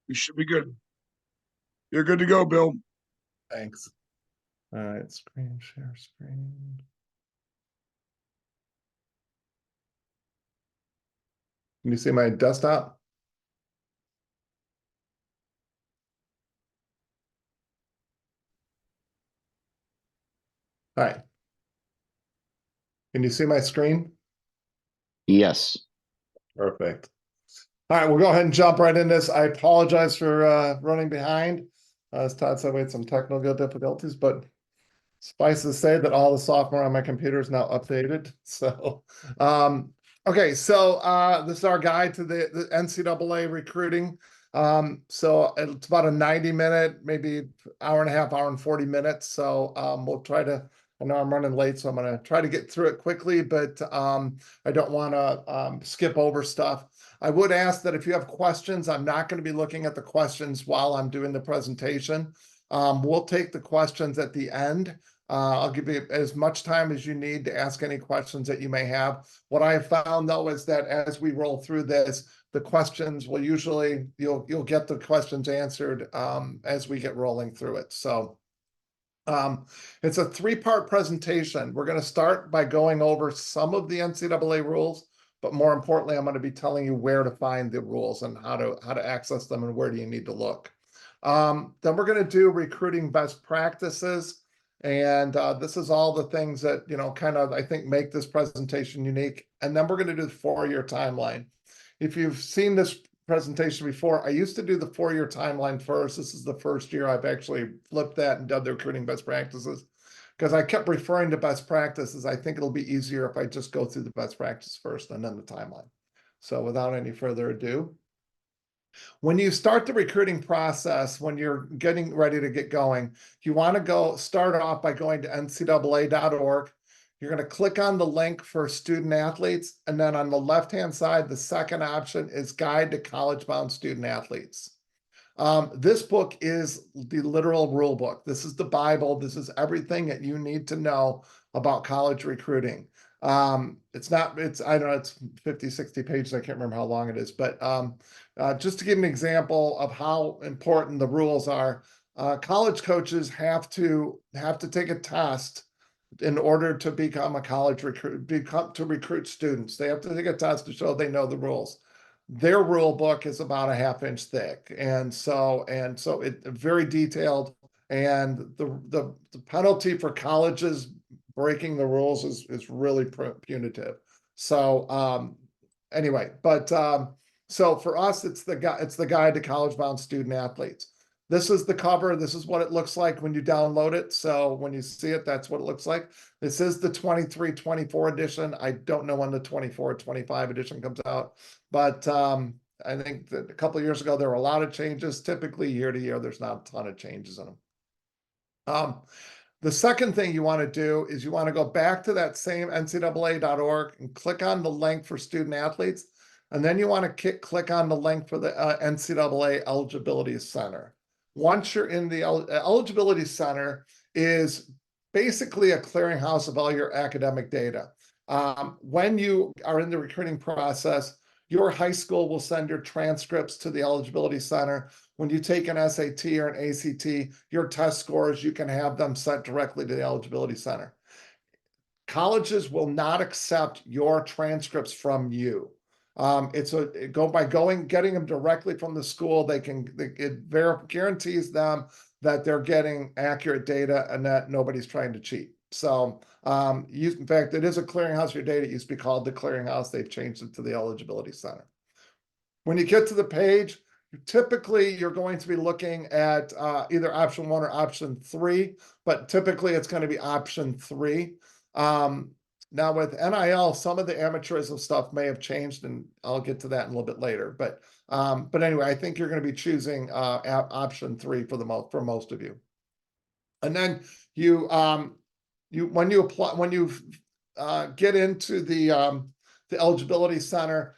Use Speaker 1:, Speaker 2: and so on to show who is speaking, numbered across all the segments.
Speaker 1: You should be good. You're good to go, Bill.
Speaker 2: Thanks. All right, screen share screen. Can you see my desktop? All right. Can you see my screen?
Speaker 3: Yes.
Speaker 2: Perfect. All right, we'll go ahead and jump right in this. I apologize for running behind. As Todd said, we had some technical difficulties, but suffice to say that all the software on my computer is now updated. So, okay, so this is our guide to the NCAA recruiting. So it's about a 90-minute, maybe hour and a half, hour and 40 minutes. So we'll try to, I know I'm running late, so I'm going to try to get through it quickly, but I don't want to skip over stuff. I would ask that if you have questions, I'm not going to be looking at the questions while I'm doing the presentation. We'll take the questions at the end. I'll give you as much time as you need to ask any questions that you may have. What I have found though is that as we roll through this, the questions will usually, you'll get the questions answered as we get rolling through it. So it's a three-part presentation. We're going to start by going over some of the NCAA rules, but more importantly, I'm going to be telling you where to find the rules and how to access them and where do you need to look. Then we're going to do recruiting best practices. And this is all the things that, you know, kind of, I think, make this presentation unique. And then we're going to do the 4-year timeline. If you've seen this presentation before, I used to do the 4-year timeline first. This is the first year I've actually flipped that and done the recruiting best practices because I kept referring to best practices. I think it'll be easier if I just go through the best practice first and then the timeline. So without any further ado, when you start the recruiting process, when you're getting ready to get going, you want to start off by going to ncaa.org. You're going to click on the link for student athletes. And then on the left-hand side, the second option is Guide to College-Bound Student Athletes. This book is the literal rule book. This is the Bible. This is everything that you need to know about college recruiting. I don't know, it's 50, 60 pages. I can't remember how long it is, but just to give an example of how important the rules are, college coaches have to take a test in order to become a college recruit, to recruit students. They have to take a test to show they know the rules. Their rule book is about a half-inch thick, and so it's very detailed. And the penalty for colleges breaking the rules is really punitive. So anyway, but so for us, it's the guide to college-bound student athletes. This is the cover. This is what it looks like when you download it. So when you see it, that's what it looks like. This is the 23-24 edition. I don't know when the 24-25 edition comes out, but I think that a couple of years ago, there were a lot of changes. Typically year to year, there's not a ton of changes in them. The second thing you want to do is you want to go back to that same ncaa.org and click on the link for student athletes. And then you want to click on the link for the NCAA Eligibility Center. Once you're in the Eligibility Center is basically a clearinghouse of all your academic data. When you are in the recruiting process, your high school will send your transcripts to the Eligibility Center. When you take an SAT or an ACT, your test scores, you can have them sent directly to the Eligibility Center. Colleges will not accept your transcripts from you. Getting them directly from the school. It guarantees them that they're getting accurate data and that nobody's trying to cheat. So, in fact, it is a clearinghouse. Your data used to be called the clearinghouse. They've changed it to the Eligibility Center. When you get to the page, typically you're going to be looking at either option 1 or option 3, but typically it's going to be option 3. Now with NIL, some of the amateurism stuff may have changed, and I'll get to that in a little bit later. But anyway, I think you're going to be choosing option 3 for most of you. And then when you get into the Eligibility Center,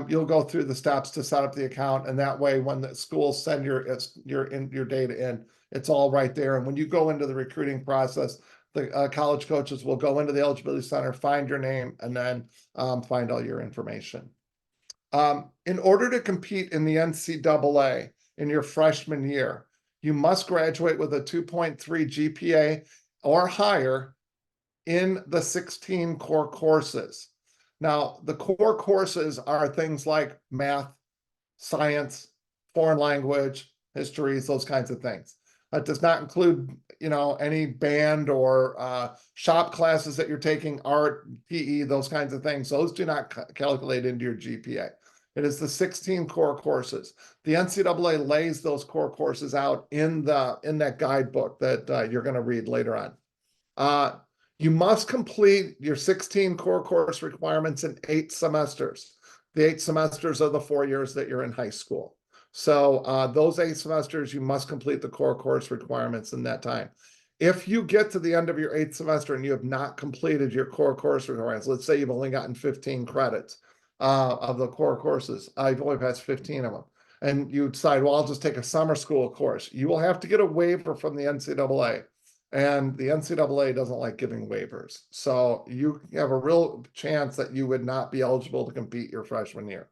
Speaker 2: you'll go through the steps to set up the account, and that way, when the schools send your data in, it's all right there. And when you go into the recruiting process, the college coaches will go into the Eligibility Center, find your name, and then find all your information. In order to compete in the NCAA, in your freshman year. You must graduate with a 2.3 GPA or higher in the 16 core courses. Now, the core courses are things like math, science, foreign language, histories, those kinds of things. That does not include, any band or shop classes that you're taking, art, PE, those kinds of things. Those do not calculate into your GPA. It is the 16 core courses. The NCAA lays those core courses out in that guidebook that you're going to read later on. You must complete your 16 core course requirements in 8 semesters. The 8 semesters are the 4 years that you're in high school. So those 8 semesters, you must complete the core course requirements in that time. If you get to the end of your 8th semester and you have not completed your core course requirements, let's say you've only gotten 15 credits of the core courses, you've only passed 15 of them, and you decide, well, I'll just take a summer school course, you will have to get a waiver from the NCAA. And the NCAA doesn't like giving waivers. So you have a real chance that you would not be eligible to compete your freshman year.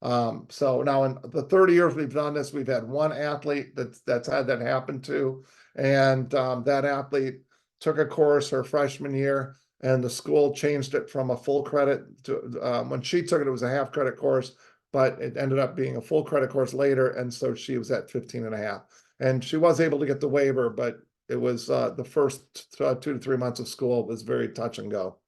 Speaker 2: So now in the 30 years we've done this, we've had one athlete that's had that happen to, and that athlete took a course her freshman year, and the school changed it from a full credit to, when she took it, it was a half credit course, but it ended up being a full credit course later. And so she was at 15 and a half, and she was able to get the waiver, but it was the first 2 to 3 months of school was very touch and go.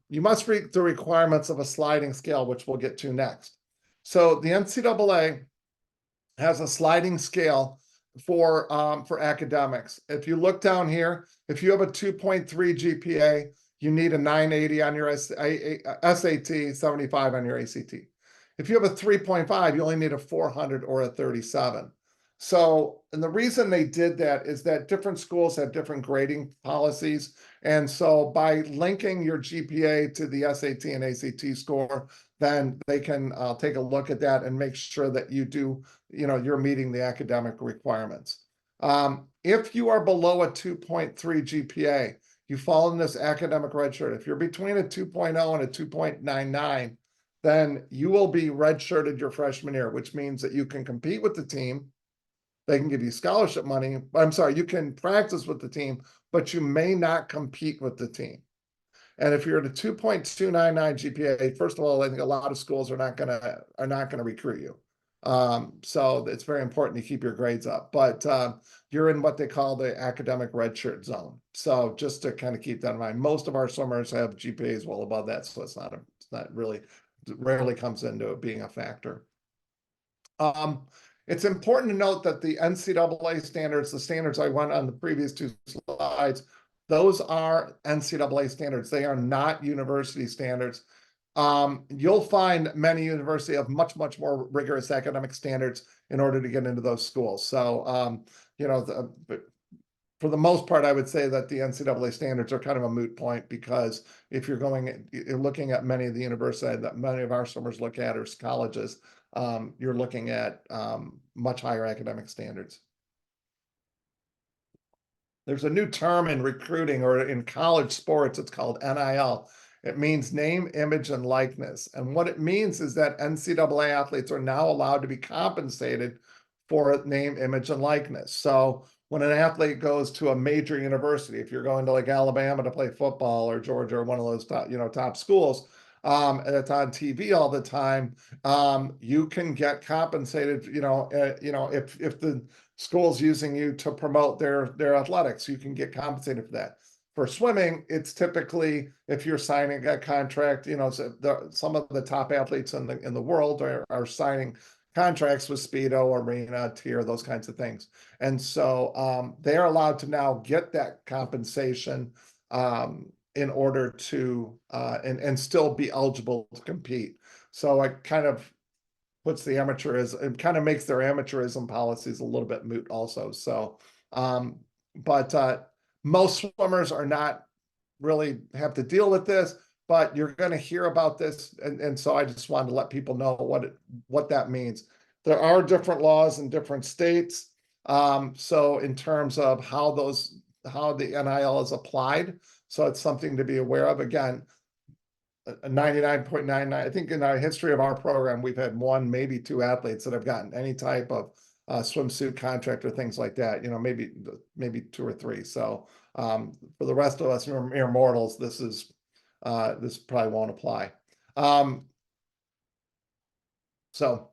Speaker 2: You must read the requirements of a sliding scale, which we'll get to next. So the NCAA has a sliding scale for academics. If you look down here, if you have a 2.3 GPA, you need a 980 on your SAT, 75 on your ACT. If you have a 3.5, you only need a 400 or a 37. So, and the reason they did that is that different schools have different grading policies. And so by linking your GPA to the SAT and ACT score, then they can take a look at that and make sure that you do, you're meeting the academic requirements. If you are below a 2.3 GPA, you fall in this academic redshirt. If you're between a 2.0 and a 2.99, then you will be redshirted your freshman year, which means that you can compete with the team. They can give you scholarship money. I'm sorry, you can practice with the team, but you may not compete with the team. And if you're at a 2.299 GPA, first of all, I think a lot of schools are not gonna recruit you. So it's very important to keep your grades up. But you're in what they call the academic redshirt zone. So just to kind of keep that in mind, most of our swimmers have GPAs well above that, so it's not really, rarely comes into it being a factor. It's important to note that the NCAA standards, the standards I went on the previous 2 slides, those are NCAA standards. They are not university standards. You'll find many universities have much, much more rigorous academic standards in order to get into those schools. So, but for the most part, I would say that the NCAA standards are kind of a moot point, because if you're looking at many of the universities that many of our swimmers look at, or colleges, you're looking at much higher academic standards. There's a new term in recruiting, or in college sports, it's called NIL. It means name, image, and likeness. And what it means is that NCAA athletes are now allowed to be compensated for name, image, and likeness. So when an athlete goes to a major university, if you're going to like Alabama to play football, or Georgia, or one of those top schools, and it's on TV all the time, you can get compensated, if the school's using you to promote their athletics, you can get compensated for that. For swimming, it's typically, if you're signing a contract, some of the top athletes in the world are signing contracts with Speedo, Arena, Tier, those kinds of things. And so they're allowed to now get that compensation in order to and still be eligible to compete. So it kind of puts the amateurism, it kind of makes their amateurism policies a little bit moot also. So, but most swimmers are not really have to deal with this, but you're going to hear about this. And so I just wanted to let people know what that means. There are different laws in different states. So in terms of how the NIL is applied, so it's something to be aware of. Again, 99.99, I think in our history of our program, we've had 1, maybe 2 athletes that have gotten any type of swimsuit contractor, things like that, maybe 2 or 3. So for the rest of us mere mortals, this probably won't apply. So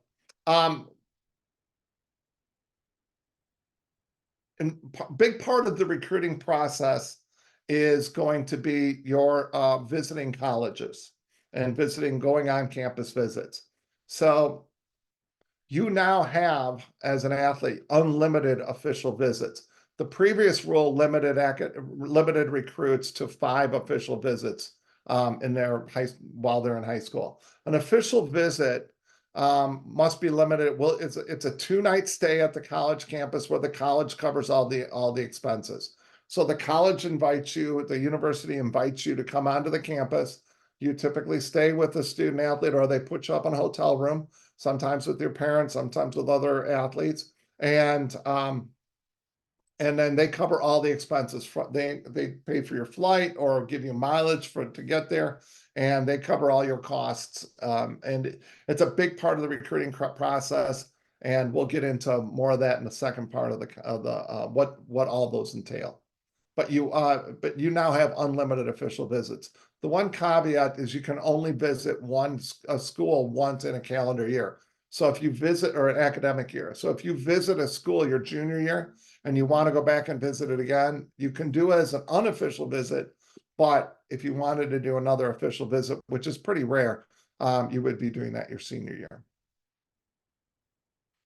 Speaker 2: and big part of the recruiting process is going to be your visiting colleges and going on campus visits. So you now have, as an athlete, unlimited official visits. The previous rule limited recruits to 5 official visits while they're in high school. An official visit must be limited. Well, it's a 2-night stay at the college campus where the college covers all the expenses. So the college invites you, the university invites you to come onto the campus. You typically stay with the student athlete, or they put you up in a hotel room, sometimes with your parents, sometimes with other athletes. And then they cover all the expenses. They pay for your flight or give you mileage to get there, and they cover all your costs. And it's a big part of the recruiting process. And we'll get into more of that in the second part of what all those entail. But you now have unlimited official visits. The one caveat is you can only visit a school once in a calendar year. So if you visit, or an academic year. So if you visit a school your junior year and you want to go back and visit it again, you can do it as an unofficial visit. But if you wanted to do another official visit, which is pretty rare, you would be doing that your senior year.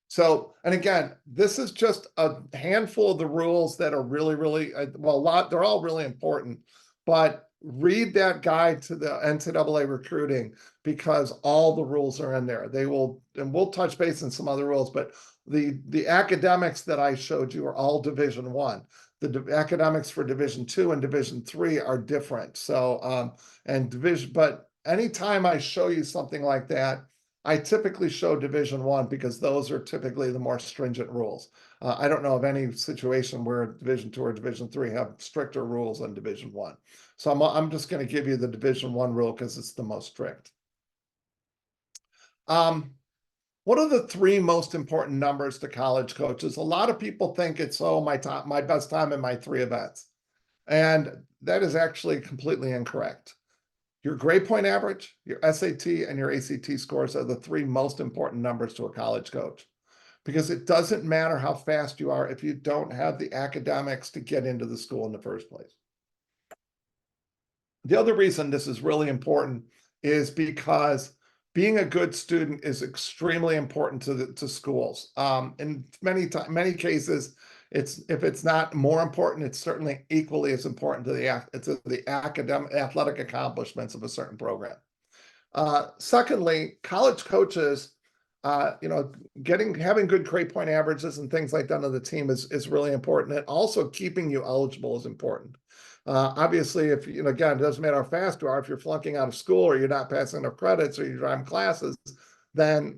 Speaker 2: So, and again, this is just a handful of the rules that are really, really, they're all really important, but read that guide to the NCAA recruiting, because all the rules are in there. And we'll touch base on some other rules, but the academics that I showed you are all Division I. The academics for Division II and Division III are different. So, but anytime I show you something like that, I typically show Division I, because those are typically the more stringent rules. I don't know of any situation where Division II or Division III have stricter rules than Division I. So I'm just going to give you the Division I rule because it's the most strict. What are the 3 most important numbers to college coaches? A lot of people think it's, my best time in my 3 events. And that is actually completely incorrect. Your grade point average, your SAT, and your ACT scores are the 3 most important numbers to a college coach, because it doesn't matter how fast you are if you don't have the academics to get into the school in the first place. The other reason this is really important is because being a good student is extremely important to schools. In many cases, if it's not more important, it's certainly equally as important to the academic athletic accomplishments of a certain program. Secondly, college coaches, having good grade point averages and things like that on the team is really important, and also keeping you eligible is important. Obviously, if again, it doesn't matter how fast you are, if you're flunking out of school, or you're not passing enough credits, or you're driving classes, then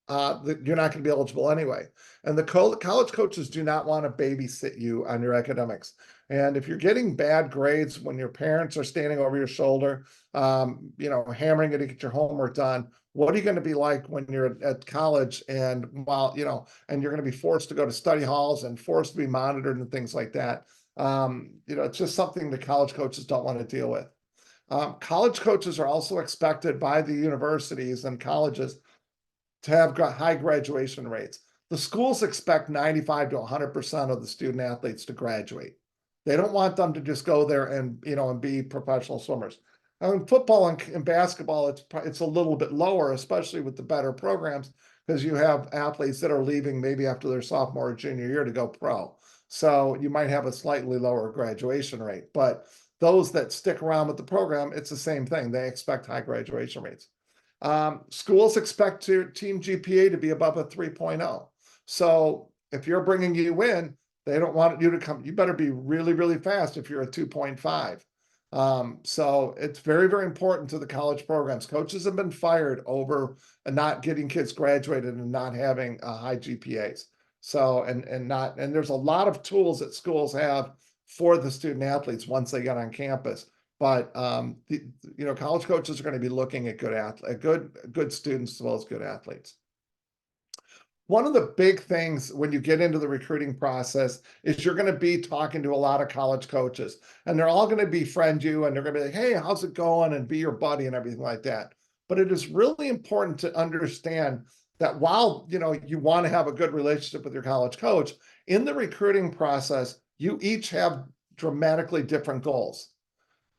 Speaker 2: you're not going to be eligible anyway. And the college coaches do not want to babysit you on your academics. And if you're getting bad grades when your parents are standing over your shoulder, hammering you to get your homework done, what are you going to be like when you're at college, and and you're going to be forced to go to study halls and forced to be monitored and things like that? It's just something that college coaches don't want to deal with. College coaches are also expected by the universities and colleges to have high graduation rates. The schools expect 95 to 100% of the student athletes to graduate. They don't want them to just go there and be professional swimmers. In football and basketball, it's a little bit lower, especially with the better programs, because you have athletes that are leaving maybe after their sophomore or junior year to go pro. So you might have a slightly lower graduation rate, but those that stick around with the program, it's the same thing. They expect high graduation rates. Schools expect your team GPA to be above a 3.0. So if you're bringing you in, they don't want you to come. You better be really, really fast if you're a 2.5. So it's very, very important to the college programs. Coaches have been fired over not getting kids graduated and not having high GPAs. So, and there's a lot of tools that schools have for the student athletes once they get on campus. But college coaches are going to be looking at good students as well as good athletes. one of the big things when you get into the recruiting process is you're going to be talking to a lot of college coaches, and they're all going to befriend you, and they're going to be like, hey, how's it going? And be your buddy and everything like that. But it is really important to understand that while, you want to have a good relationship with your college coach, in the recruiting process, you each have dramatically different goals.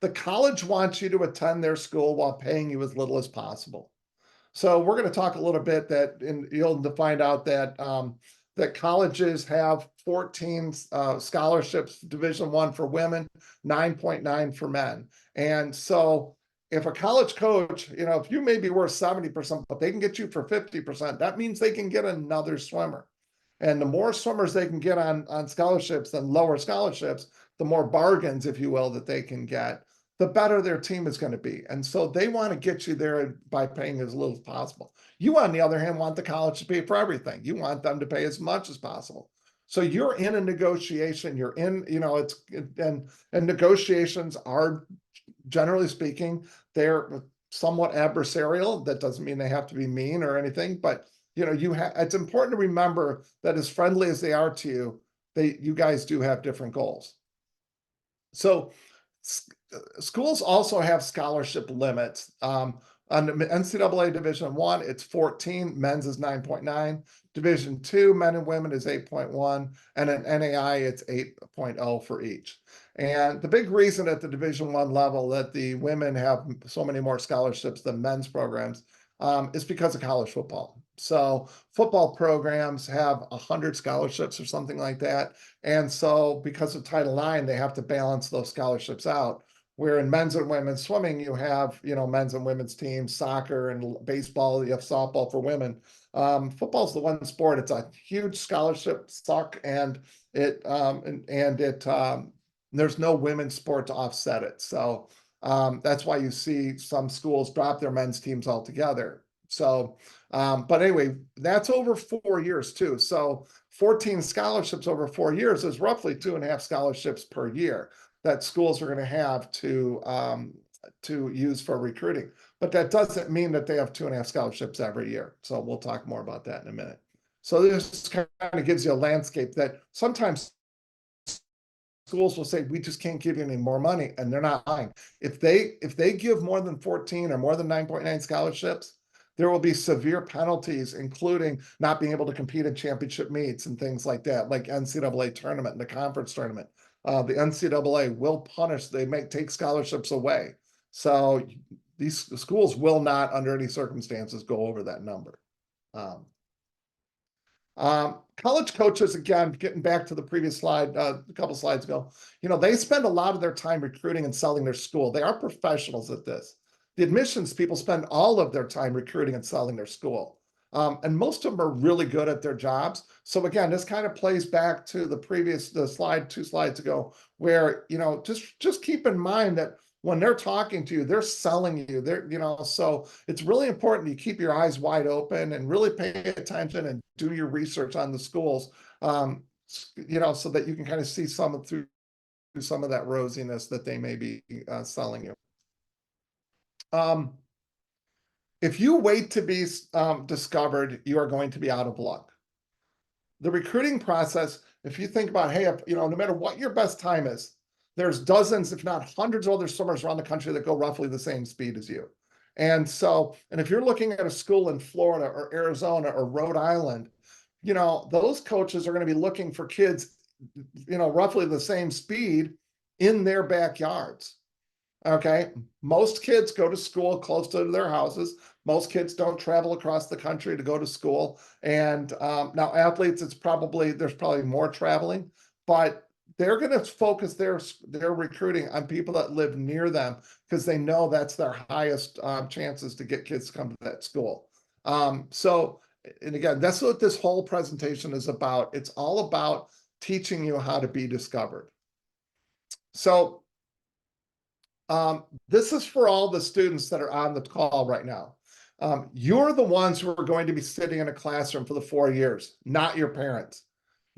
Speaker 2: The college wants you to attend their school while paying you as little as possible. So we're going to talk a little bit you'll find out that that colleges have 14 scholarships, Division I for women, 9.9 for men. And so if a college coach, if you may be worth 70%, but they can get you for 50%, that means they can get another swimmer. And the more swimmers they can get on scholarships than lower scholarships, the more bargains, if you will, that they can get, the better their team is going to be. And so they want to get you there by paying as little as possible. You, on the other hand, want the college to pay for everything. You want them to pay as much as possible. So you're in a negotiation. You're in, and negotiations are, generally speaking, they're somewhat adversarial. That doesn't mean they have to be mean or anything, but it's important to remember that as friendly as they are to you, you guys do have different goals. So schools also have scholarship limits. On the NCAA Division I, it's 14, men's is 9.9. Division II, men and women is 8.1, and in NAI, it's 8.0 for each. And the big reason at the Division I level that the women have so many more scholarships than men's programs is because of college football. So football programs have 100 scholarships or something like that. And so because of Title IX, they have to balance those scholarships out. Where in men's and women's swimming, you have, men's and women's teams, soccer and baseball, you have softball for women. Football's the one sport. It's a huge scholarship suck, and there's no women's sport to offset it. So that's why you see some schools drop their men's teams altogether. So, but anyway, that's over 4 years too. So 14 scholarships over 4 years is roughly 2.5 scholarships per year that schools are going to have to use for recruiting. But that doesn't mean that they have 2.5 scholarships every year. So we'll talk more about that in a minute. So this kind of gives you a landscape that sometimes schools will say, we just can't give you any more money, and they're not lying. If they give more than 14 or more than 9.9 scholarships, there will be severe penalties, including not being able to compete in championship meets and things like that, like NCAA tournament and the conference tournament. The NCAA will punish, they may take scholarships away. So these schools will not, under any circumstances, go over that number. College coaches, again, getting back to the previous slide, a couple slides ago, they spend a lot of their time recruiting and selling their school. They are professionals at this. The admissions people spend all of their time recruiting and selling their school. And most of them are really good at their jobs. So again, this kind of plays back to the slide 2 slides ago, where, just keep in mind that when they're talking to you, they're selling you. So it's really important you keep your eyes wide open and really pay attention and do your research on the schools, so that you can kind of see through some of that rosiness that they may be selling you. If you wait to be discovered, you are going to be out of luck. The recruiting process, if you think about, hey, no matter what your best time is, there's dozens, if not hundreds of other swimmers around the country that go roughly the same speed as you. And if you're looking at a school in Florida or Arizona or Rhode Island, those coaches are going to be looking for kids, roughly the same speed in their backyards. Okay. Most kids go to school close to their houses. Most kids don't travel across the country to go to school. And now athletes, there's probably more traveling, but they're going to focus their recruiting on people that live near them because they know that's their highest chances to get kids to come to that school. And again, that's what this whole presentation is about. It's all about teaching you how to be discovered. So this is for all the students that are on the call right now. You're the ones who are going to be sitting in a classroom for the 4 years, not your parents.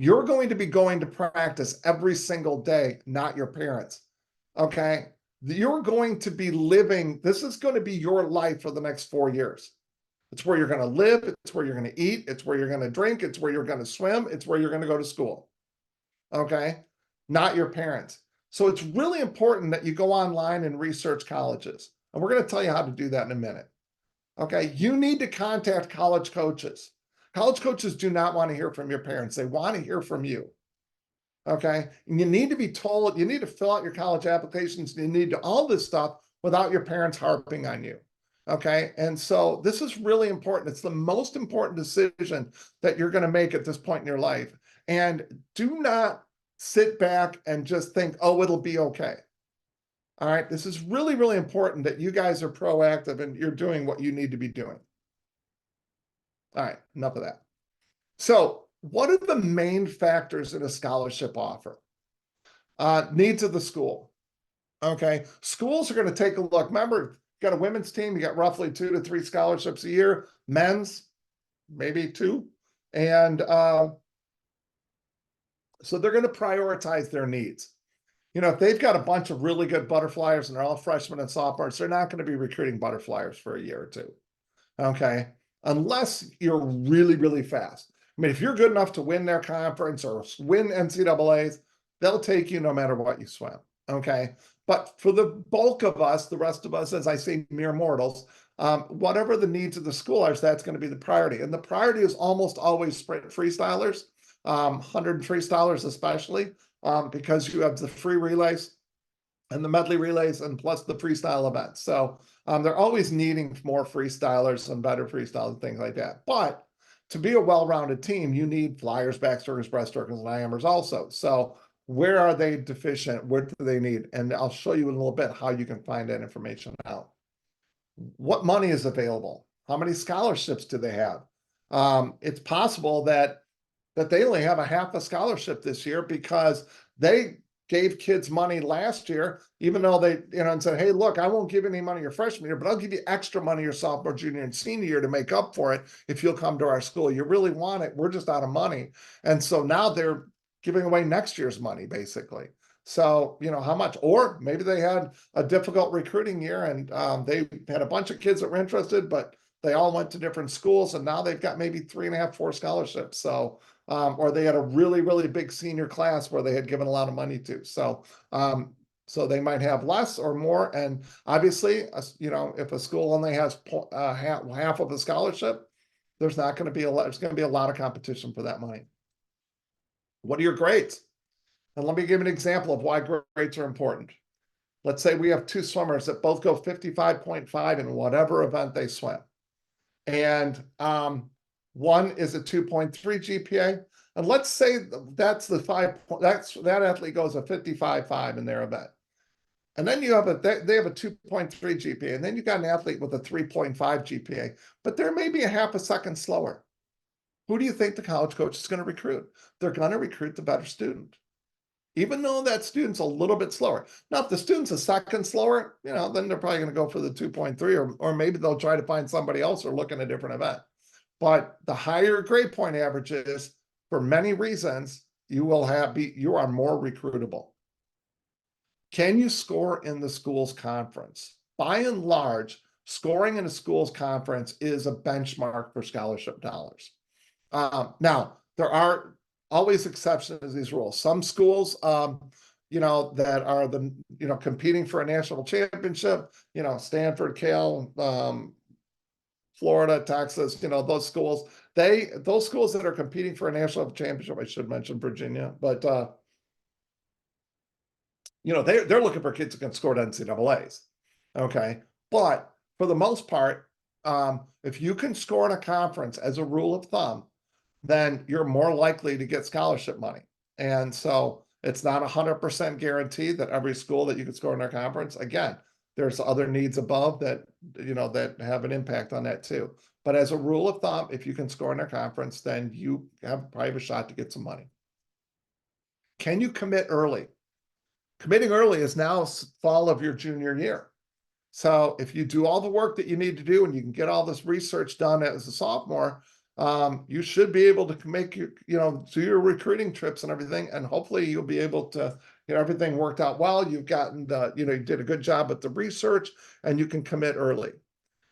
Speaker 2: You're going to be going to practice every single day, not your parents. Okay? You're going to be living, this is going to be your life for the next 4 years. It's where you're going to live. It's where you're going to eat. It's where you're going to drink. It's where you're going to swim. It's where you're going to go to school. Okay. Not your parents. So it's really important that you go online and research colleges. And we're going to tell you how to do that in a minute. Okay. You need to contact college coaches. College coaches do not want to hear from your parents. They want to hear from you. Okay. And you need to be told, you need to fill out your college applications. You need to all this stuff without your parents harping on you. Okay. And so this is really important. It's the most important decision that you're going to make at this point in your life. And do not sit back and just think, oh, it'll be okay. All right. This is really, really important that you guys are proactive and you're doing what you need to be doing. All right. Enough of that. So what are the main factors in a scholarship offer? Needs of the school. Okay. Schools are going to take a look. Remember, you got a women's team, you got roughly 2 to 3 scholarships a year, men's, maybe 2. And so they're going to prioritize their needs. You know, if they've got a bunch of really good butterflyers and they're all freshmen and sophomores, they're not going to be recruiting butterflyers for a year or 2. Okay. Unless you're really, really fast. I mean, if you're good enough to win their conference or win NCAAs, they'll take you no matter what you swim. Okay. But for the bulk of us, the rest of us, as I say, mere mortals, whatever the needs of the school are, that's going to be the priority. And the priority is almost always sprint freestylers, 100 freestylers especially, because you have the free relays and the medley relays and plus the freestyle events. So they're always needing more freestylers and better freestyle and things like that. But to be a well-rounded team, you need flyers, backstrokers, breaststrokers, and diameters also. So where are they deficient? What do they need? And I'll show you in a little bit how you can find that information out. What money is available? How many scholarships do they have? It's possible that they only have a half a scholarship this year because they gave kids money last year, even though they, and said, hey, look, I won't give any money your freshman year, but I'll give you extra money your sophomore, junior, and senior year to make up for it if you'll come to our school. You really want it. We're just out of money. And so now they're giving away next year's money, basically. So, how much? Or maybe they had a difficult recruiting year and they had a bunch of kids that were interested, but they all went to different schools and now they've got maybe 3.5, 4 scholarships. So, or they had a really, really big senior class where they had given a lot of money to. So, so they might have less or more. And obviously, if a school only has half of a scholarship, there's not going to be there's going to be a lot of competition for that money. What are your grades? And let me give an example of why grades are important. Let's say we have 2 swimmers that both go 55.5 in whatever event they swim. And one is a 2.3 GPA. And let's say that's that athlete goes a 55.5 in their event. And then you have they have a 2.3 GPA. And then you got an athlete with a 3.5 GPA, but they're maybe a half a second slower. Who do you think the college coach is going to recruit? They're going to recruit the better student, even though that student's a little bit slower. Now, if the student's a second slower, then they're probably going to go for the 2.3, or maybe they'll try to find somebody else or look in a different event. But the higher grade point average is, for many reasons, you are more recruitable. Can you score in the school's conference? By and large, scoring in a school's conference is a benchmark for scholarship dollars. Now, there are always exceptions to these rules. Some schools, that are competing for a national championship, Stanford, Cal, Florida, Texas, those schools, those schools that are competing for a national championship, I should mention Virginia, but, they're looking for kids who can score at NCAAs. Okay. But for the most part, if you can score in a conference as a rule of thumb, then you're more likely to get scholarship money. And so it's not 100% guaranteed that every school that you can score in their conference. Again, there's other needs above that, that have an impact on that too. But as a rule of thumb, if you can score in their conference, then you have probably a shot to get some money. Can you commit early? Committing early is now fall of your junior year. So if you do all the work that you need to do and you can get all this research done as a sophomore, you should be able to make do your recruiting trips and everything, and hopefully you'll be able to everything worked out well. You've gotten you did a good job at the research, and you can commit early.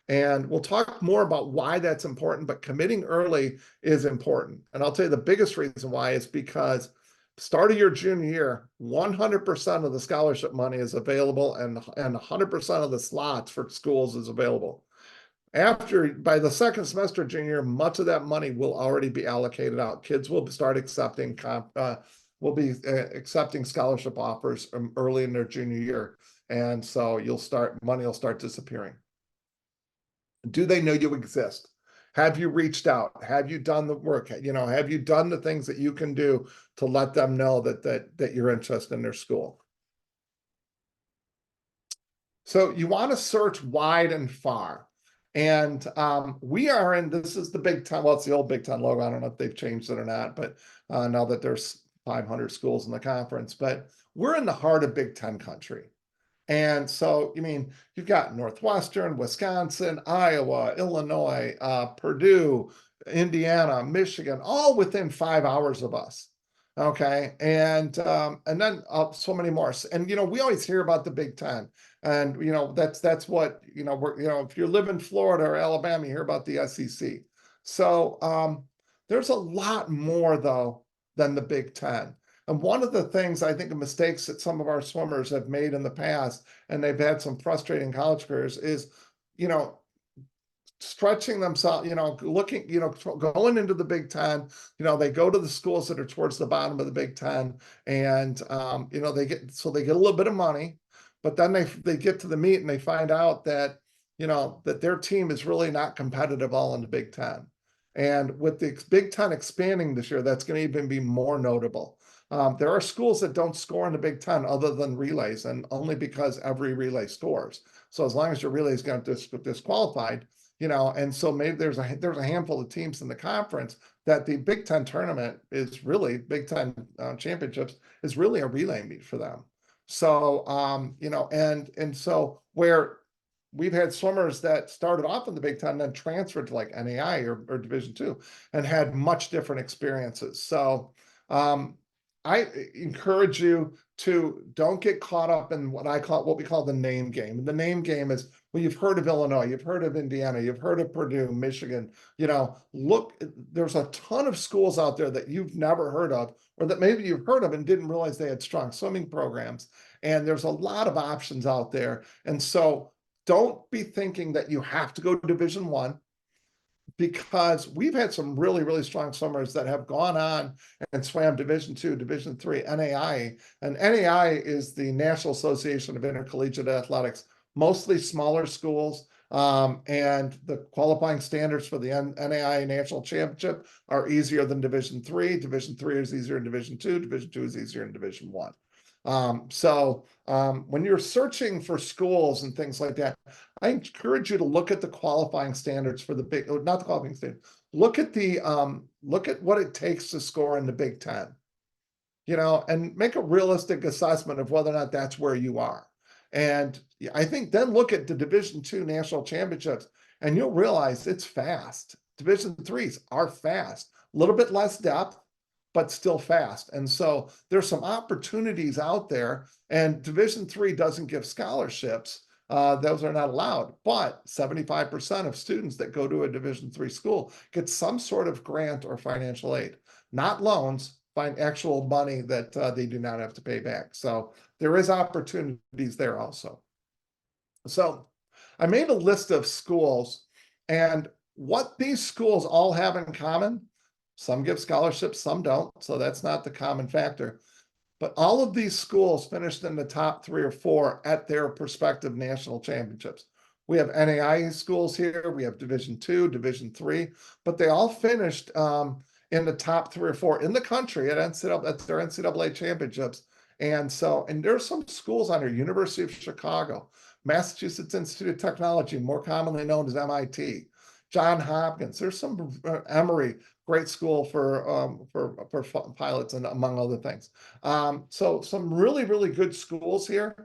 Speaker 2: And we'll talk more about why that's important, but committing early is important. And I'll tell you the biggest reason why is because start of your junior year, 100% of the scholarship money is available and 100% of the slots for schools is available. By the second semester of junior year, much of that money will already be allocated out. Kids will start accepting accepting scholarship offers early in their junior year. And so money will start disappearing. Do they know you exist? Have you reached out? Have you done the work? Have you done the things that you can do to let them know that you're interested in their school? So you want to search wide and far. And this is the Big Ten. Well, it's the old Big Ten logo. I don't know if they've changed it or not, but now that there's 500 schools in the conference, but we're in the heart of Big Ten country. And so, you've got Northwestern, Wisconsin, Iowa, Illinois, Purdue, Indiana, Michigan, all within 5 hours of us. Okay. And then so many more. And, we always hear about the Big Ten. And, that's what, if you live in Florida or Alabama, you hear about the SEC. So there's a lot more, though, than the Big Ten. And one of the things I think of mistakes that some of our swimmers have made in the past, and they've had some frustrating college careers, is, stretching themselves, going into the Big Ten, they go to the schools that are towards the bottom of the Big Ten, and, they get a little bit of money, but then they get to the meet and they find out that, that their team is really not competitive all in the Big Ten. And with the Big Ten expanding this year, that's going to even be more notable. There are schools that don't score in the Big Ten other than relays, and only because every relay scores. So as long as your relay is going to get disqualified, and so maybe there's a handful of teams in the conference that the Big Ten tournament is really Big Ten championships is really a relay meet for them. So and so where we've had swimmers that started off in the Big Ten and then transferred to like NAI or Division II and had much different experiences. So I encourage you to don't get caught up in what we call the name game. And the name game is, well, you've heard of Illinois, you've heard of Indiana, you've heard of Purdue, Michigan, there's a ton of schools out there that you've never heard of, or that maybe you've heard of and didn't realize they had strong swimming programs. And there's a lot of options out there. And so don't be thinking that you have to go to Division I, because we've had some really, really strong swimmers that have gone on and swam Division II, Division III, NAI. And NAI is the National Association of Intercollegiate Athletics, mostly smaller schools. And the qualifying standards for the NAI National Championship are easier than Division III. Division III is easier in Division II. Division II is easier in Division I. When you're searching for schools and things like that, I encourage you to look at the qualifying standards for not the qualifying standard. Look at what it takes to score in the Big Ten, and make a realistic assessment of whether or not that's where you are. And I think then look at the Division II national championships, and you'll realize it's fast. Division IIIs are fast, a little bit less depth, but still fast. And so there's some opportunities out there, and Division III doesn't give scholarships. Those are not allowed, but 75% of students that go to a Division III school get some sort of grant or financial aid, not loans, find actual money that they do not have to pay back. So there is opportunities there also. So I made a list of schools, and what these schools all have in common, some give scholarships, some don't, so that's not the common factor. But all of these schools finished in the top 3 or 4 at their respective national championships. We have NAIA schools here, we have Division II, Division III, but they all finished in the top 3 or 4 in the country at their NCAA championships. And there's some schools on here: University of Chicago, Massachusetts Institute of Technology, more commonly known as MIT, Johns Hopkins. There's some Emory, great school for pilots, and among other things. So some really, really good schools here.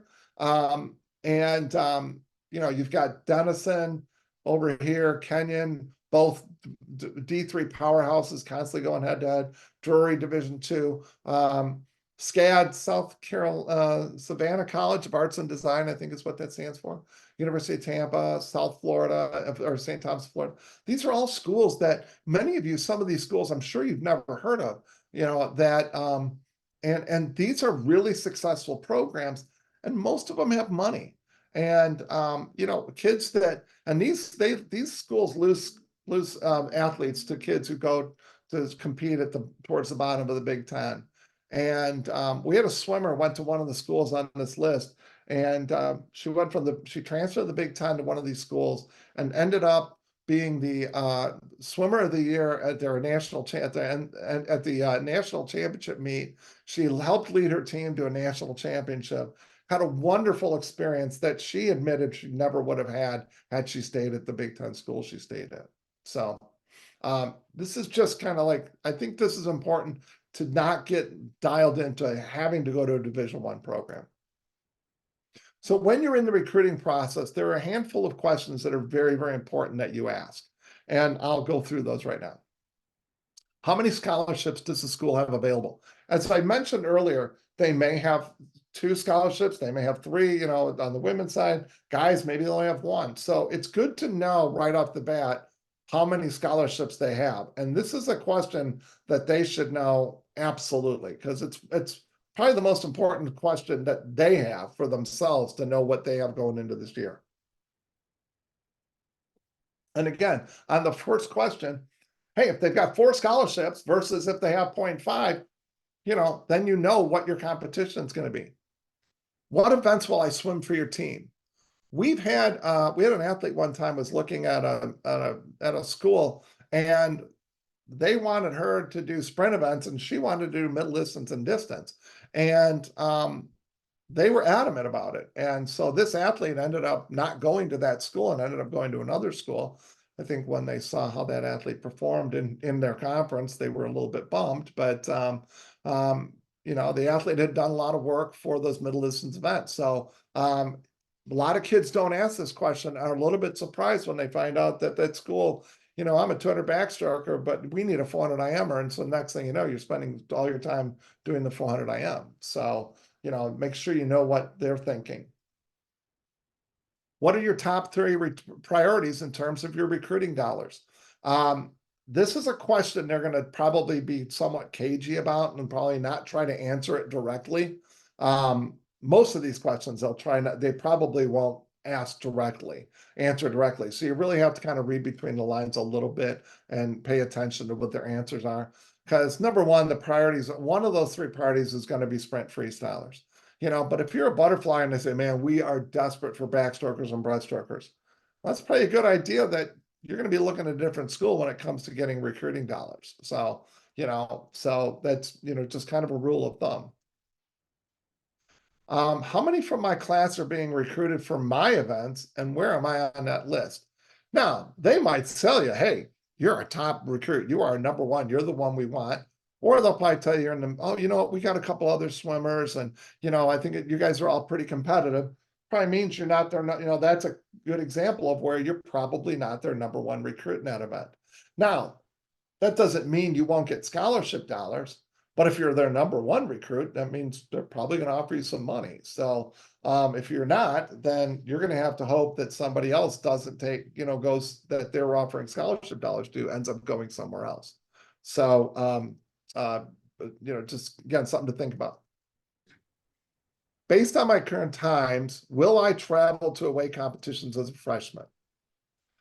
Speaker 2: You've got Denison over here, Kenyon, both D3 powerhouses, constantly going head to head. Drury, Division II. SCAD, Savannah College of Arts and Design, I think is what that stands for. University of Tampa, South Florida, or St. Thomas, Florida. These are all schools that many of you, some of these schools, I'm sure you've never heard of, that, and these are really successful programs, and most of them have money. And, kids that, and these schools lose athletes to kids who go to compete towards the bottom of the Big Ten. And we had a swimmer went to one of the schools on this list, and she transferred to the Big Ten to one of these schools and ended up being the swimmer of the year at their national at the national championship meet. She helped lead her team to a national championship. Had a wonderful experience that she admitted she never would have had she stayed at the Big Ten school she stayed at. So this is just kind of like, I think this is important to not get dialed into having to go to a Division I program. So when you're in the recruiting process, there are a handful of questions that are very, very important that you ask. And I'll go through those right now. How many scholarships does the school have available? As I mentioned earlier, they may have 2 scholarships, they may have 3, on the women's side. Guys, maybe they only have 1. So it's good to know right off the bat how many scholarships they have. And this is a question that they should know absolutely, because it's probably the most important question that they have for themselves to know what they have going into this year. And again, on the first question, hey, if they've got 4 scholarships versus if they have 0.5, then you know what your competition is going to be. What events will I swim for your team? We had an athlete one time was looking at a school, and they wanted her to do sprint events, and she wanted to do middle distance and distance. And they were adamant about it. And so this athlete ended up not going to that school and ended up going to another school. I think when they saw how that athlete performed in their conference, they were a little bit bummed. But the athlete had done a lot of work for those middle distance events. So a lot of kids don't ask this question, are a little bit surprised when they find out that school, I'm a 200 backstroker, but we need a 400 IMer. And so next thing you know, you're spending all your time doing the 400 IM. So, make sure you know what they're thinking. What are your top 3 priorities in terms of your recruiting dollars? This is a question they're going to probably be somewhat cagey about and probably not try to answer it directly. Most of these questions they probably won't answer directly. So you really have to kind of read between the lines a little bit and pay attention to what their answers are. Because number one, one of those 3 priorities is going to be sprint freestylers. But if you're a butterfly and they say, man, we are desperate for backstrokers and breaststrokers, that's probably a good idea that you're going to be looking at a different school when it comes to getting recruiting dollars. So, so that's, just kind of a rule of thumb. How many from my class are being recruited for my events, and where am I on that list? Now, they might tell you, hey, you're a top recruit. You are number 1. You're the one we want. Or they'll probably tell you, we got a couple other swimmers, and, I think you guys are all pretty competitive. Probably means you're not their, that's a good example of where you're probably not their number 1 recruit in that event. Now, that doesn't mean you won't get scholarship dollars. But if you're their number 1 recruit, that means they're probably going to offer you some money. So if you're not, then you're going to have to hope that somebody else doesn't goes that they're offering scholarship dollars to ends up going somewhere else. So, just again, something to think about. Based on my current times, will I travel to away competitions as a freshman?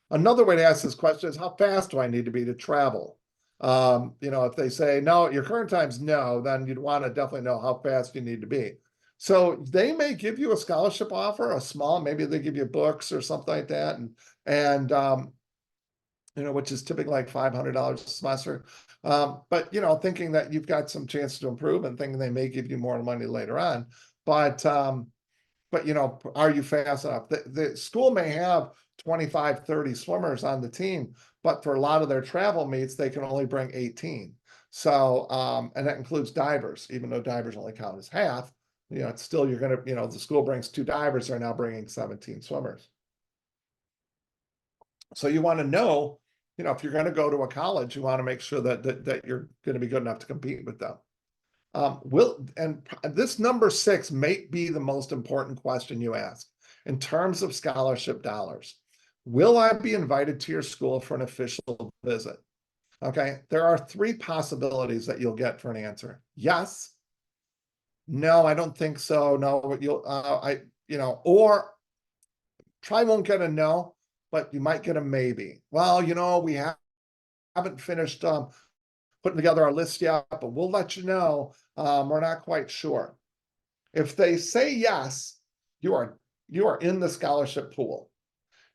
Speaker 2: Another way to ask this question is, how fast do I need to be to travel? If they say, no, your current time's no, then you'd want to definitely know how fast you need to be. So they may give you a scholarship offer, maybe they give you books or something like that. And which is typically like $500 a semester. But, thinking that you've got some chance to improve and thinking they may give you more money later on. But are you fast enough? The school may have 25, 30 swimmers on the team, but for a lot of their travel meets, they can only bring 18. So, and that includes divers, even though divers only count as half, it's still, you're going to, the school brings 2 divers, they're now bringing 17 swimmers. So you want to know, if you're going to go to a college, you want to make sure that you're going to be good enough to compete with them. This number 6 may be the most important question you ask in terms of scholarship dollars. Will I be invited to your school for an official visit? Okay, there are 3 possibilities that you'll get for an answer. Yes. No, I don't think so. No, or try won't get a no, but you might get a maybe. Well, we haven't finished putting together our list yet, but we'll let you know. We're not quite sure. If they say yes, you are in the scholarship pool.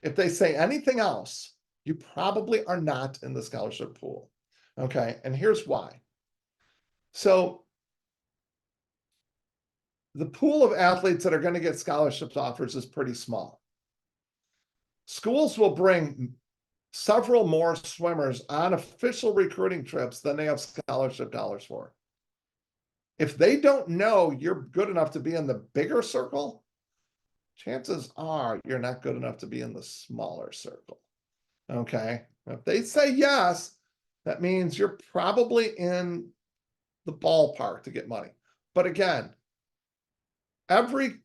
Speaker 2: If they say anything else, you probably are not in the scholarship pool. Okay, and here's why. So the pool of athletes that are going to get scholarship offers is pretty small. Schools will bring several more swimmers on official recruiting trips than they have scholarship dollars for. If they don't know you're good enough to be in the bigger circle, chances are you're not good enough to be in the smaller circle. Okay. If they say yes, that means you're probably in the ballpark to get money. But again, every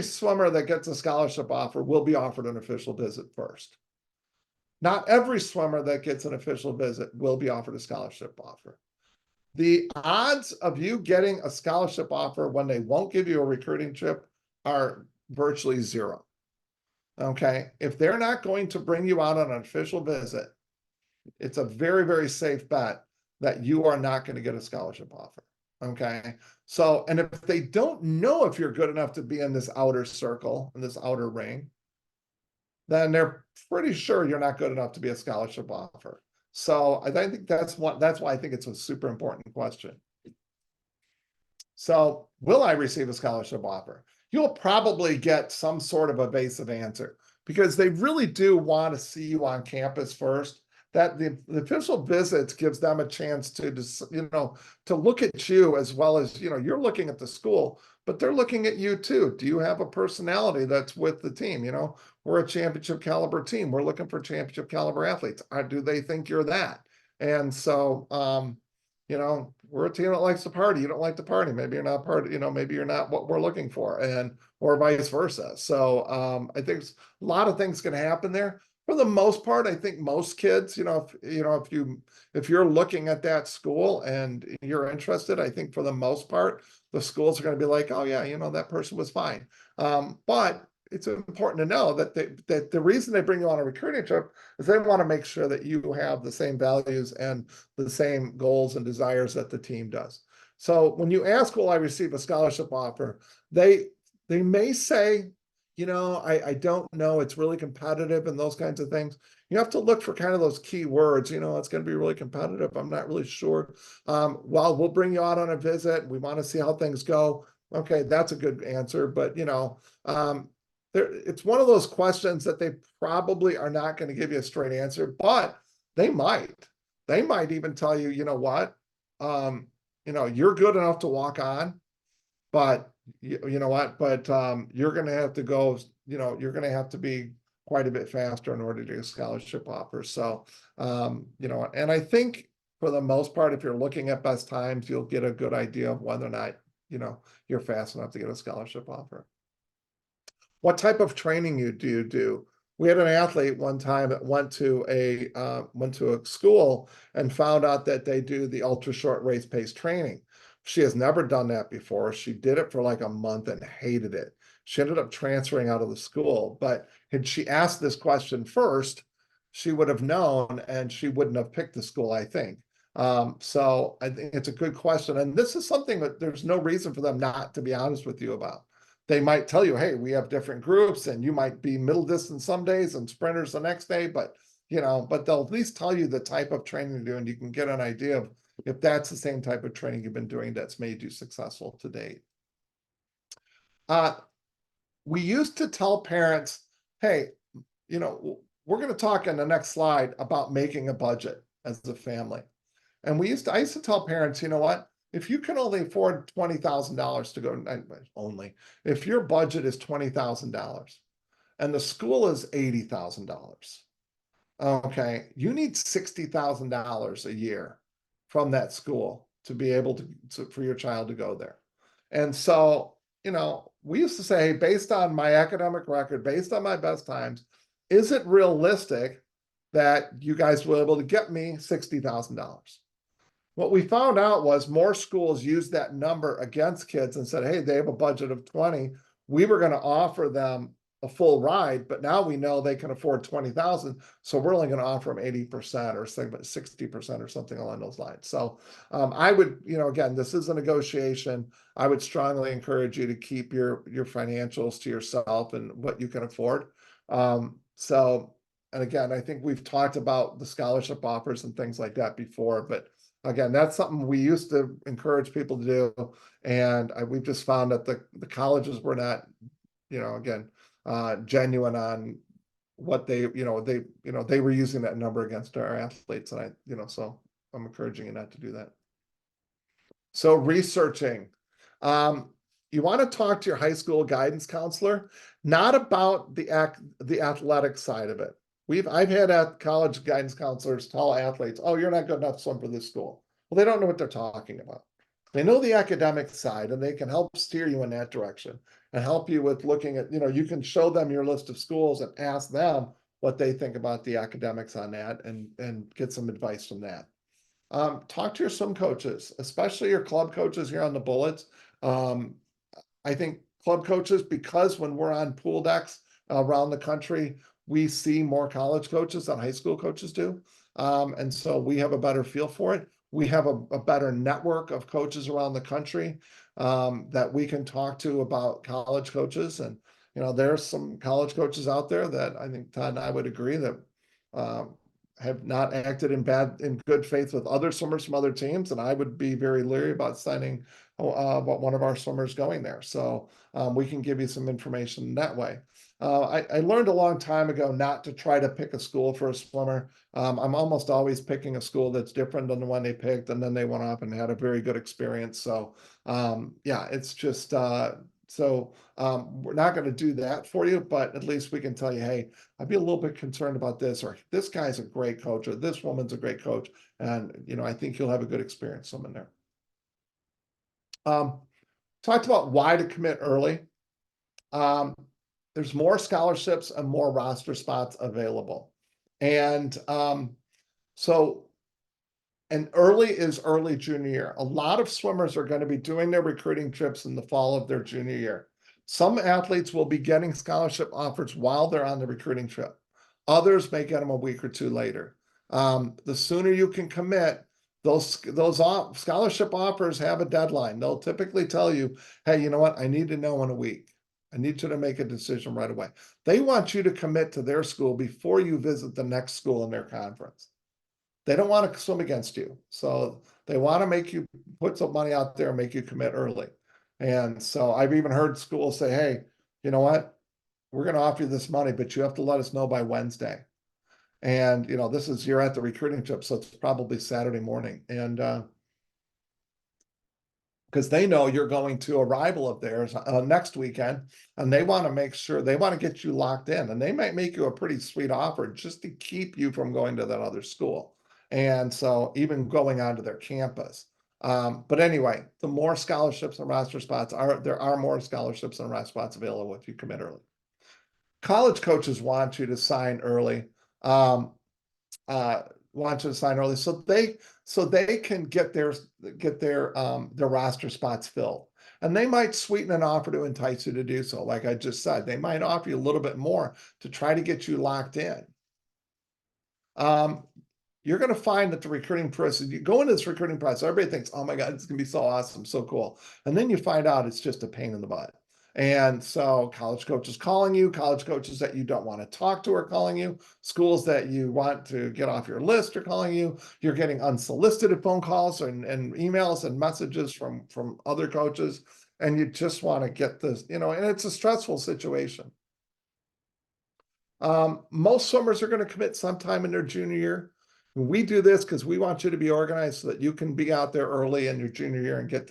Speaker 2: swimmer that gets a scholarship offer will be offered an official visit first. Not every swimmer that gets an official visit will be offered a scholarship offer. The odds of you getting a scholarship offer when they won't give you a recruiting trip are virtually 0. Okay. If they're not going to bring you out on an official visit, it's a very, very safe bet that you are not going to get a scholarship offer. Okay. So, and if they don't know if you're good enough to be in this outer circle, in this outer ring, then they're pretty sure you're not good enough to be a scholarship offer. So I think that's why I think it's a super important question. So will I receive a scholarship offer? You'll probably get some sort of evasive answer because they really do want to see you on campus first. That the official visits gives them a chance to to look at you as well as, you're looking at the school, but they're looking at you too. Do you have a personality that's with the team? We're a championship caliber team. We're looking for championship caliber athletes. Do they think you're that? And so, we're a team that likes to party. You don't like to party. Maybe you're not maybe you're not what we're looking for, or vice versa. So I think a lot of things can happen there. For the most part, I think most kids, if you're looking at that school and you're interested, I think for the most part, the schools are going to be like, oh yeah, that person was fine. But it's important to know that the reason they bring you on a recruiting trip is they want to make sure that you have the same values and the same goals and desires that the team does. So when you ask, will I receive a scholarship offer? They may say, I don't know. It's really competitive and those kinds of things. You have to look for kind of those key words. It's going to be really competitive. I'm not really sure. Well, we'll bring you out on a visit. We want to see how things go. Okay, that's a good answer. But, it's one of those questions that they probably are not going to give you a straight answer, but they might. They might even tell you, you know what, you're good enough to walk on, but you know what, but you're going to have to go, you're going to have to be quite a bit faster in order to get a scholarship offer. So, and I think for the most part, if you're looking at best times, you'll get a good idea of whether or not, you're fast enough to get a scholarship offer. What type of training do you do? We had an athlete one time that went to a school and found out that they do the ultra short race pace training. She has never done that before. She did it for like a month and hated it. She ended up transferring out of the school, but had she asked this question first, she would have known and she wouldn't have picked the school, I think. So I think it's a good question. And this is something that there's no reason for them not to be honest with you about. They might tell you, hey, we have different groups and you might be middle distance some days and sprinters the next day, but they'll at least tell you the type of training to do and you can get an idea of if that's the same type of training you've been doing that's made you successful to date. We used to tell parents, hey, we're going to talk in the next slide about making a budget as a family. And I used to tell parents, you know what? If you can only afford $20,000 to go, if your budget is $20,000 and the school is $80,000, okay, you need $60,000 a year from that school to be able for your child to go there. And so, we used to say, based on my academic record, based on my best times, is it realistic that you guys will be able to get me $60,000? What we found out was more schools used that number against kids and said, hey, they have a budget of 20. We were going to offer them a full ride, but now we know they can afford 20,000. So we're only going to offer them 80% or 60% or something along those lines. So I would, again, this is a negotiation. I would strongly encourage you to keep your financials to yourself and what you can afford. And again, I think we've talked about the scholarship offers and things like that before, but again, that's something we used to encourage people to do. And we've just found that the colleges were not, again, genuine on what they were using that number against our athletes. And so I'm encouraging you not to do that. So researching, you want to talk to your high school guidance counselor, not about the athletic side of it. I've had college guidance counselors tell athletes, oh, you're not good enough to swim for this school. Well, they don't know what they're talking about. They know the academic side, and they can help steer you in that direction and help you with looking at, you can show them your list of schools and ask them what they think about the academics on that and get some advice from that. Talk to your swim coaches, especially your club coaches here on the bullets. I think club coaches, because when we're on pool decks around the country, we see more college coaches than high school coaches do. And so we have a better feel for it. We have a better network of coaches around the country that we can talk to about college coaches. And, there's some college coaches out there that I think Todd and I would agree that have not acted in good faith with other swimmers from other teams. And I would be very leery about signing about one of our swimmers going there. So we can give you some information that way. I learned a long time ago not to try to pick a school for a swimmer. I'm almost always picking a school that's different than the one they picked, and then they went off and had a very good experience. So yeah, it's just we're not going to do that for you, but at least we can tell you, hey, I'd be a little bit concerned about this, or this guy's a great coach, or this woman's a great coach, and I think you'll have a good experience swimming there. Talked about why to commit early. There's more scholarships and more roster spots available. And early is early junior year. A lot of swimmers are going to be doing their recruiting trips in the fall of their junior year. Some athletes will be getting scholarship offers while they're on the recruiting trip. Others may get them a week or two later. The sooner you can commit, those scholarship offers have a deadline. They'll typically tell you, hey, you know what? I need to know in a week. I need you to make a decision right away. They want you to commit to their school before you visit the next school in their conference. They don't want to swim against you. So they want to make you put some money out there and make you commit early. And so I've even heard schools say, hey, you know what? We're going to offer you this money, but you have to let us know by Wednesday. And, you're at the recruiting trip, so it's probably Saturday morning. And because they know you're going to a rival of theirs next weekend, and they want to make sure, they want to get you locked in, and they might make you a pretty sweet offer just to keep you from going to that other school. And so even going onto their campus. But anyway, the more scholarships and roster spots there are more scholarships and roster spots available if you commit early. College coaches want you to sign early. So they can get their roster spots filled, and they might sweeten an offer to entice you to do so. Like I just said, they might offer you a little bit more to try to get you locked in. You're going to find that the recruiting process, you go into this recruiting process, everybody thinks, oh my God, it's going to be so awesome, so cool. And then you find out it's just a pain in the butt. And so college coaches calling you, college coaches that you don't want to talk to are calling you, schools that you want to get off your list are calling you. You're getting unsolicited phone calls and emails and messages from other coaches. And you just want to get this, and it's a stressful situation. Most swimmers are going to commit sometime in their junior year. We do this because we want you to be organized so that you can be out there early in your junior year and get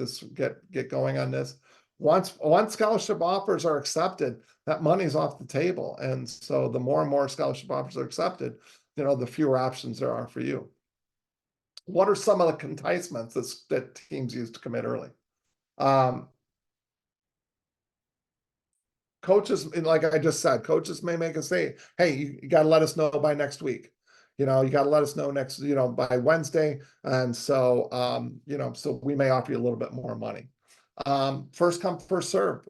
Speaker 2: going on this. Once scholarship offers are accepted, that money's off the table. And so the more and more scholarship offers are accepted, the fewer options there are for you. what are some of the enticements that teams use to commit early? Coaches, and like I just said, coaches may make us say, hey, you got to let us know by next week. You got to let us know by Wednesday. And so, so we may offer you a little bit more money. First come, first serve.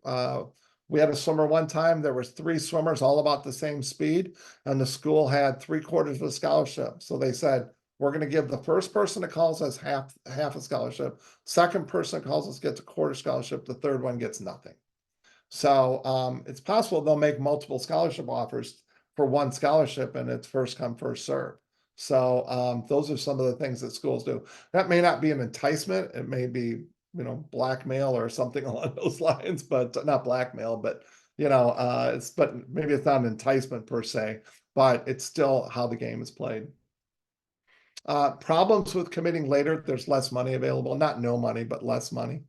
Speaker 2: We had a swimmer one time, there was 3 swimmers, all about the same speed, and the school had 3/4 of a scholarship. So they said, we're going to give the first person that calls us half a scholarship. Second person that calls us gets a 1/4 scholarship. The third one gets nothing. So it's possible they'll make multiple scholarship offers for one scholarship, and it's first come, first serve. So those are some of the things that schools do. That may not be an enticement. It may be, blackmail or something along those lines, but not blackmail, but but maybe it's not an enticement per se, but it's still how the game is played. Problems with committing later, there's less money available, not no money, but less money.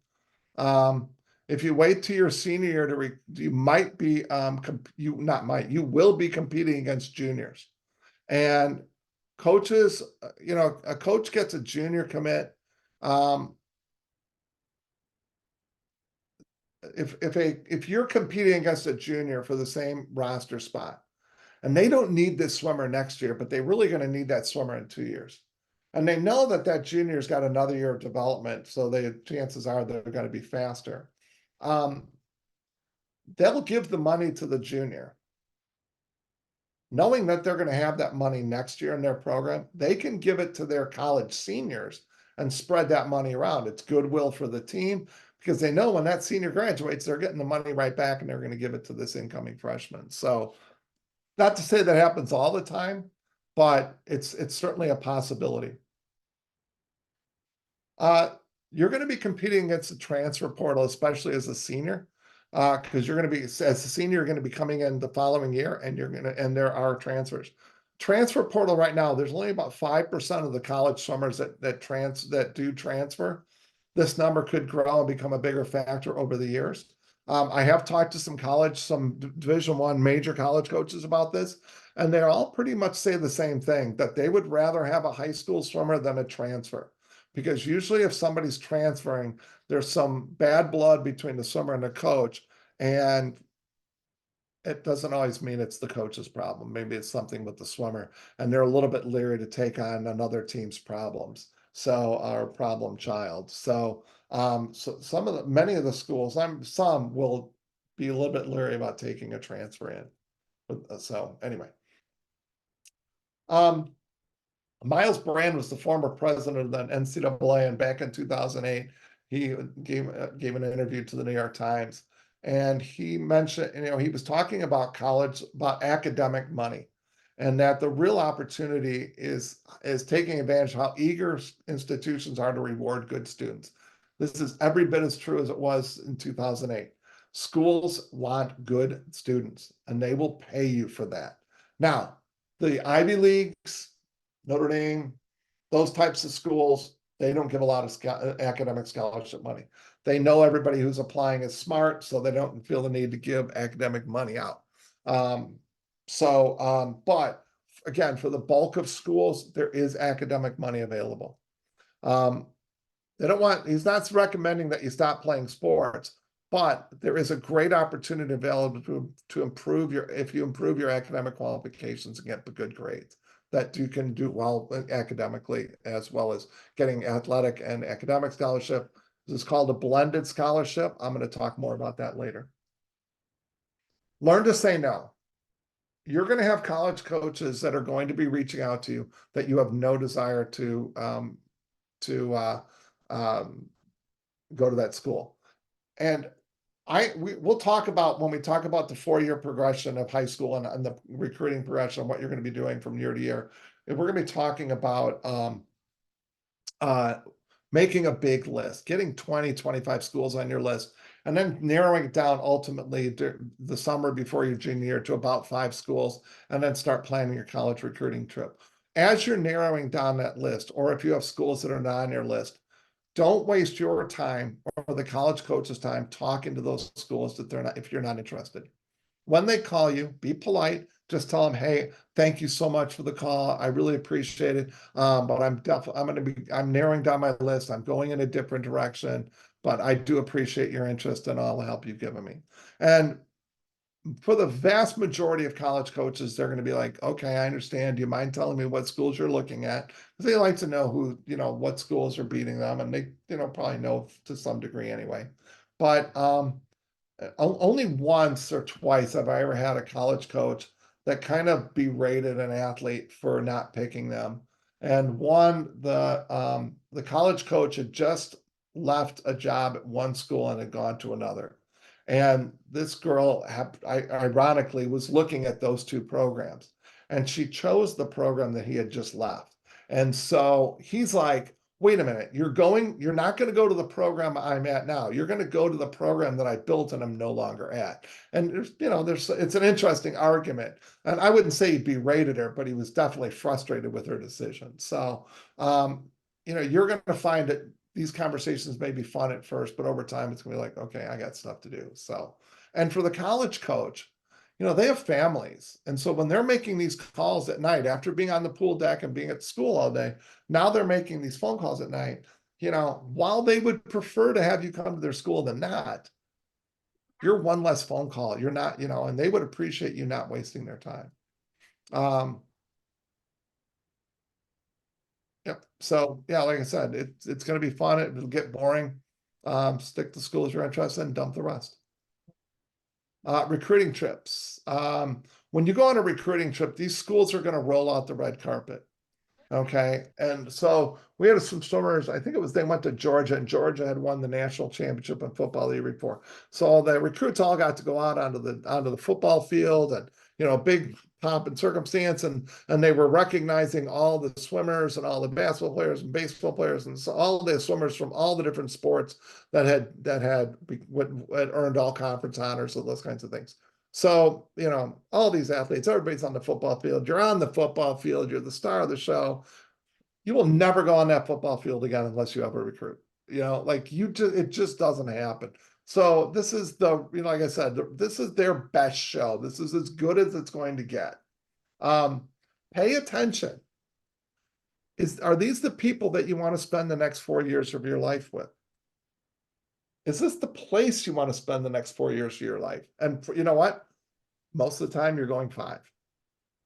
Speaker 2: If you wait till your senior year you might be, you will be competing against juniors. And coaches, a coach gets a junior commit. If you're competing against a junior for the same roster spot, and they don't need this swimmer next year, but they're really going to need that swimmer in 2 years. And they know that junior's got another year of development, so the chances are they're going to be faster. They'll give the money to the junior, knowing that they're going to have that money next year in their program. They can give it to their college seniors and spread that money around. It's goodwill for the team, because they know when that senior graduates, they're getting the money right back, and they're going to give it to this incoming freshman. So, not to say that happens all the time, but it's certainly a possibility. You're going to be competing against the transfer portal, especially as a senior, because you're going to be, as a senior, you're going to be coming in the following year, and there are transfers. Transfer portal right now, there's only about 5% of the college swimmers that do transfer. This number could grow and become a bigger factor over the years. I have talked to some Division I major college coaches about this, and they all pretty much say the same thing, that they would rather have a high school swimmer than a transfer. Because usually if somebody's transferring, there's some bad blood between the swimmer and the coach, and it doesn't always mean it's the coach's problem. Maybe it's something with the swimmer, and they're a little bit leery to take on another team's problems. So our problem child. So many of the schools, some will be a little bit leery about taking a transfer in. So anyway, Miles Brand was the former president of the NCAA, and back in 2008, he gave an interview to the New York Times, and he mentioned, he was talking about college, about academic money, and that the real opportunity is taking advantage of how eager institutions are to reward good students. This is every bit as true as it was in 2008. Schools want good students, and they will pay you for that. Now, the Ivy Leagues, Notre Dame, those types of schools, they don't give a lot of academic scholarship money. They know everybody who's applying is smart, so they don't feel the need to give academic money out. But again, for the bulk of schools, there is academic money available. He's not recommending that you stop playing sports, but there is a great opportunity available to improve if you improve your academic qualifications and get the good grades, that you can do well academically, as well as getting athletic and academic scholarship. This is called a blended scholarship. I'm going to talk more about that later. Learn to say no. You're going to have college coaches that are going to be reaching out to you that you have no desire to go to that school. And we'll talk about, when we talk about the 4-year progression of high school and the recruiting progression of what you're going to be doing from year to year, and we're going to be talking about making a big list, getting 20, 25 schools on your list, and then narrowing it down ultimately the summer before your junior year to about 5 schools, and then start planning your college recruiting trip. As you're narrowing down that list, or if you have schools that are not on your list, don't waste your time or the college coach's time talking to those schools if you're not interested. When they call you, be polite. Just tell them, hey, thank you so much for the call. I really appreciate it. But I'm narrowing down my list. I'm going in a different direction, but I do appreciate your interest and all the help you've given me. And for the vast majority of college coaches, they're going to be like, okay, I understand. Do you mind telling me what schools you're looking at? Because they like to know who, what schools are beating them. And they, probably know to some degree anyway. But only once or twice have I ever had a college coach that kind of berated an athlete for not picking them. And the college coach had just left a job at one school and had gone to another. And this girl, ironically, was looking at those two programs, and she chose the program that he had just left. And so he's like, wait a minute, you're not going to go to the program I'm at now. You're going to go to the program that I built and I'm no longer at. And it's an interesting argument. And I wouldn't say he berated her, but he was definitely frustrated with her decision. So, you're going to find that these conversations may be fun at first, but over time it's going to be like, okay, I got stuff to do. So, and for the college coach, they have families. And so when they're making these calls at night after being on the pool deck and being at school all day, now they're making these phone calls at night. While they would prefer to have you come to their school than not, you're one less phone call. You're not, and they would appreciate you not wasting their time. Yep. So yeah, like I said, it's going to be fun. It'll get boring. Stick to schools you're interested in, dump the rest. Recruiting trips. When you go on a recruiting trip, these schools are going to roll out the red carpet. Okay. And so we had some swimmers, I think they went to Georgia, and Georgia had won the national championship in football the year before. So the recruits all got to go out onto the football field, and big pomp and circumstance, and they were recognizing all the swimmers and all the basketball players and baseball players and so all the swimmers from all the different sports that had earned all conference honors, and those kinds of things. So, all these athletes, everybody's on the football field. You're on the football field. You're the star of the show. You will never go on that football field again unless you have a recruit. It just doesn't happen. So this is like I said, this is their best show. This is as good as it's going to get. Pay attention. Are these the people that you want to spend the next 4 years of your life with? Is this the place you want to spend the next 4 years of your life? And you know what? Most of the time you're going 5.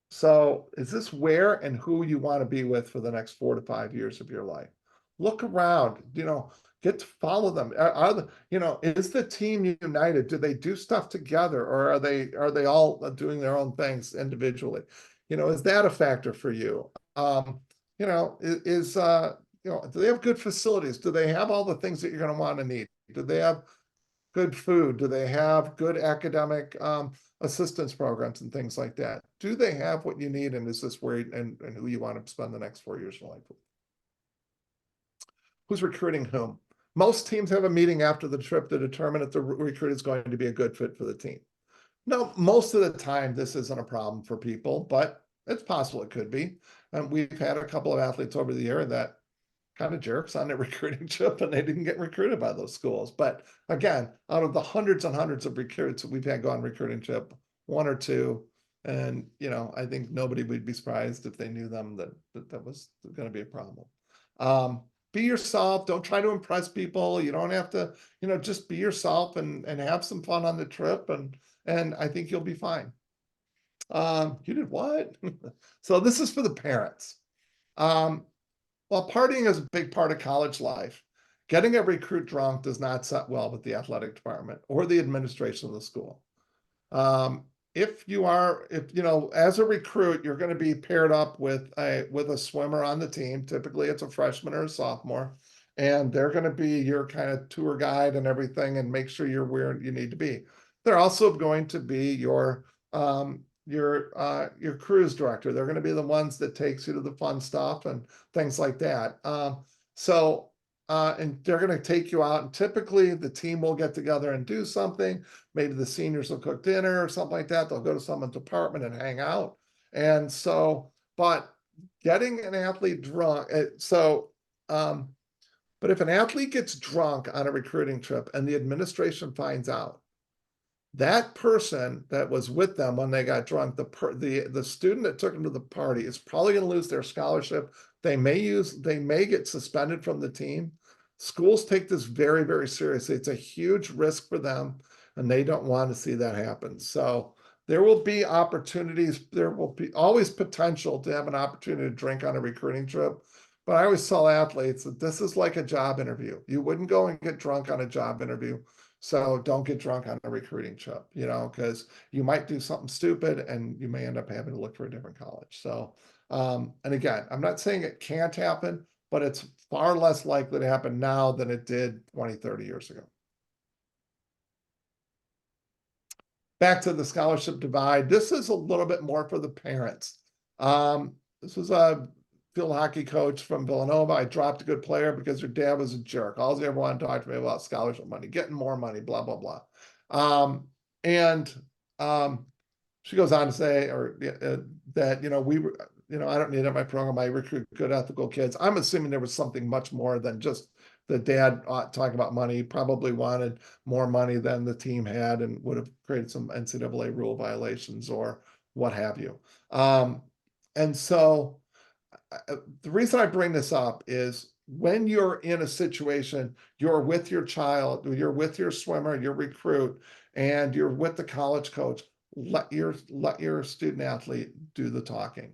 Speaker 2: So is this where and who you want to be with for the next 4 to 5 years of your life? Look around, get to follow them. Is the team united? Do they do stuff together, or are they all doing their own things individually? Is that a factor for you? Do they have good facilities? Do they have all the things that you're going to want to need? Do they have good food? Do they have good academic assistance programs and things like that? Do they have what you need? And is this where and who you want to spend the next 4 years of life with? Who's recruiting whom? Most teams have a meeting after the trip to determine if the recruit is going to be a good fit for the team. No, most of the time this isn't a problem for people, but it's possible it could be. And we've had a couple of athletes over the year that kind of jerks on their recruiting trip, and they didn't get recruited by those schools. But again, out of the hundreds and hundreds of recruits that we've had go on recruiting trip, 1 or 2, and I think nobody would be surprised if they knew them that was going to be a problem. Be yourself. Don't try to impress people. You don't have to, just be yourself and have some fun on the trip, and I think you'll be fine. You did what? So this is for the parents. While partying is a big part of college life, getting a recruit drunk does not set well with the athletic department or the administration of the school. As a recruit, you're going to be paired up with a swimmer on the team. Typically, it's a freshman or a sophomore, and they're going to be your kind of tour guide and everything, and make sure you're where you need to be. They're also going to be your cruise director. They're going to be the ones that takes you to the fun stuff and things like that. And they're going to take you out, and typically the team will get together and do something. Maybe the seniors will cook dinner or something like that. They'll go to someone's apartment and hang out. And so, but getting an athlete drunk, but if an athlete gets drunk on a recruiting trip and the administration finds out, that person that was with them when they got drunk, the student that took them to the party is probably going to lose their scholarship. They may get suspended from the team. Schools take this very, very seriously. It's a huge risk for them, and they don't want to see that happen. So there will be opportunities. There will be always potential to have an opportunity to drink on a recruiting trip. But I always tell athletes that this is like a job interview. You wouldn't go and get drunk on a job interview. So don't get drunk on a recruiting trip, because you might do something stupid and you may end up having to look for a different college. So, and again, I'm not saying it can't happen, but it's far less likely to happen now than it did 20, 30 years ago. Back to the scholarship divide. This is a little bit more for the parents. This was a field hockey coach from Villanova. I dropped a good player because her dad was a jerk. All he ever wanted to talk to me about scholarship money, getting more money, blah, blah, blah. She goes on to say, that, we were, I don't need it in my program. I recruit good, ethical kids. I'm assuming there was something much more than just the dad talking about money. He probably wanted more money than the team had and would have created some NCAA rule violations or what have you. And so the reason I bring this up is when you're in a situation, you're with your child, you're with your swimmer, your recruit, and you're with the college coach, let your student athlete do the talking.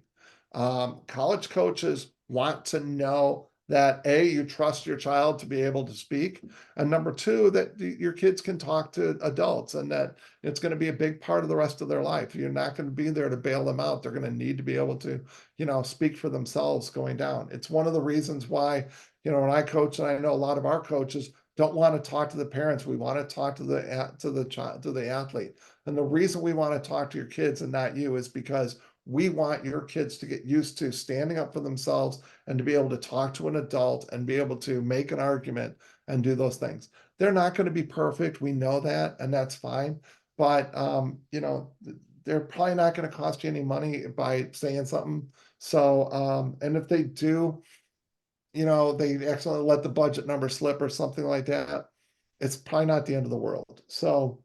Speaker 2: College coaches want to know that A, you trust your child to be able to speak, and number two, that your kids can talk to adults and that it's going to be a big part of the rest of their life. You're not going to be there to bail them out. They're going to need to be able to, speak for themselves going down. It's one of the reasons why, when I coach, and I know a lot of our coaches don't want to talk to the parents. We want to talk to the athlete. And the reason we want to talk to your kids and not you is because we want your kids to get used to standing up for themselves and to be able to talk to an adult and be able to make an argument and do those things. They're not going to be perfect. We know that, and that's fine. But, they're probably not going to cost you any money by saying something. So, and if they do, they accidentally let the budget number slip or something like that, it's probably not the end of the world. So,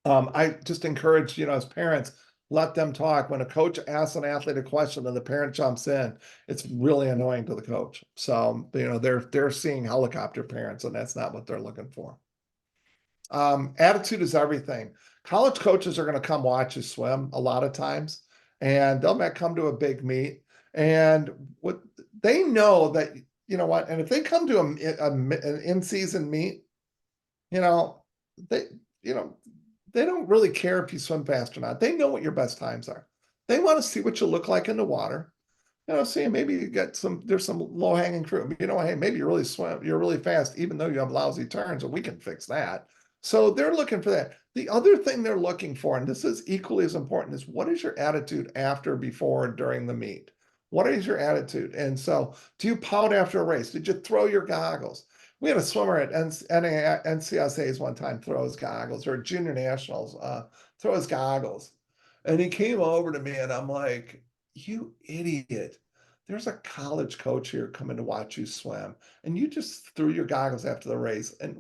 Speaker 2: I just encourage, as parents, let them talk. When a coach asks an athlete a question and the parent jumps in, it's really annoying to the coach. So, they're seeing helicopter parents, and that's not what they're looking for. Attitude is everything. College coaches are going to come watch you swim a lot of times, and they'll might come to a big meet. And what they know that, and if they come to an in-season meet, they, they don't really care if you swim fast or not. They know what your best times are. They want to see what you look like in the water. See, maybe you get there's some low-hanging fruit. Hey, maybe you're really fast, even though you have lousy turns, and we can fix that. So they're looking for that. The other thing they're looking for, and this is equally as important, is what is your attitude after, before, and during the meet? What is your attitude? And so, do you pout after a race? Did you throw your goggles? We had a swimmer at NCSA's one time throw his goggles, or junior nationals, throw his goggles. And he came over to me and I'm like, you idiot. There's a college coach here coming to watch you swim. And you just threw your goggles after the race. And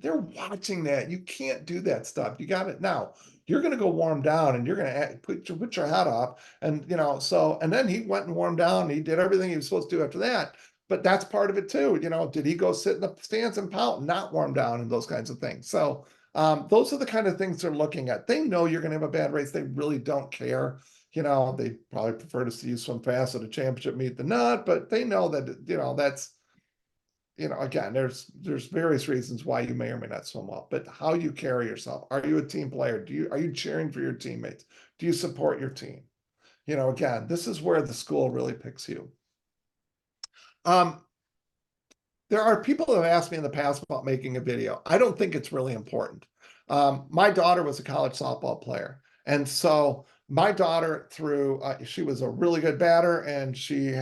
Speaker 2: they're watching that. You can't do that stuff. You got it. Now you're going to go warm down and you're going to put your hat up. And, and then he went and warmed down. And he did everything he was supposed to do after that. But that's part of it too. Did he go sit in the stands and pout, not warm down, and those kinds of things? So those are the kind of things they're looking at. They know you're going to have a bad race. They really don't care. They probably prefer to see you swim fast at a championship meet than not, but they know that, that's, again, there's various reasons why you may or may not swim well, but how you carry yourself. Are you a team player? Are you cheering for your teammates? Do you support your team? Again, this is where the school really picks you. There are people that have asked me in the past about making a video. I don't think it's really important. My daughter was a college softball player. And so my daughter she was a really good batter, and she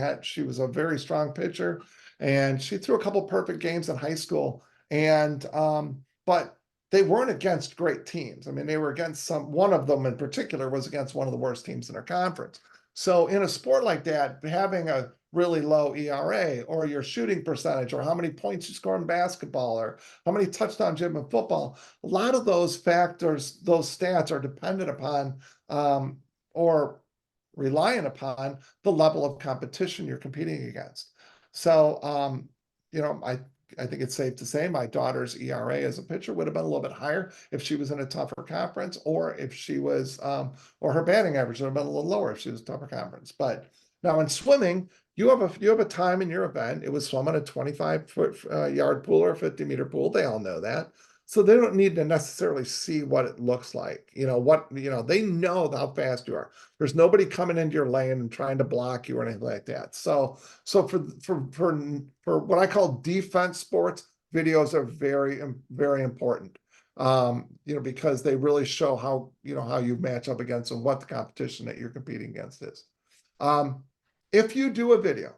Speaker 2: was a very strong pitcher, and she threw a couple perfect games in high school. And, but they weren't against great teams. I mean, they were against one of them in particular was against one of the worst teams in our conference. So in a sport like that, having a really low ERA, or your shooting percentage, or how many points you score in basketball, or how many touchdowns you have in football. A lot of those factors, those stats are dependent upon or reliant upon the level of competition you're competing against. So, you know, I think it's safe to say my daughter's ERA as a pitcher would have been a little bit higher if she was in a tougher conference, or if she was, or her batting average would have been a little lower if she was a tougher conference. But now in swimming, you have a time in your event. It was swum in a 25-foot yard pool or a 50-meter pool. They all know that. So they don't need to necessarily see what it looks like. They know how fast you are. There's nobody coming into your lane and trying to block you or anything like that. So for what I call defense sports, videos are very, very important. Because they really show how you match up against and what the competition that you're competing against is. If you do a video,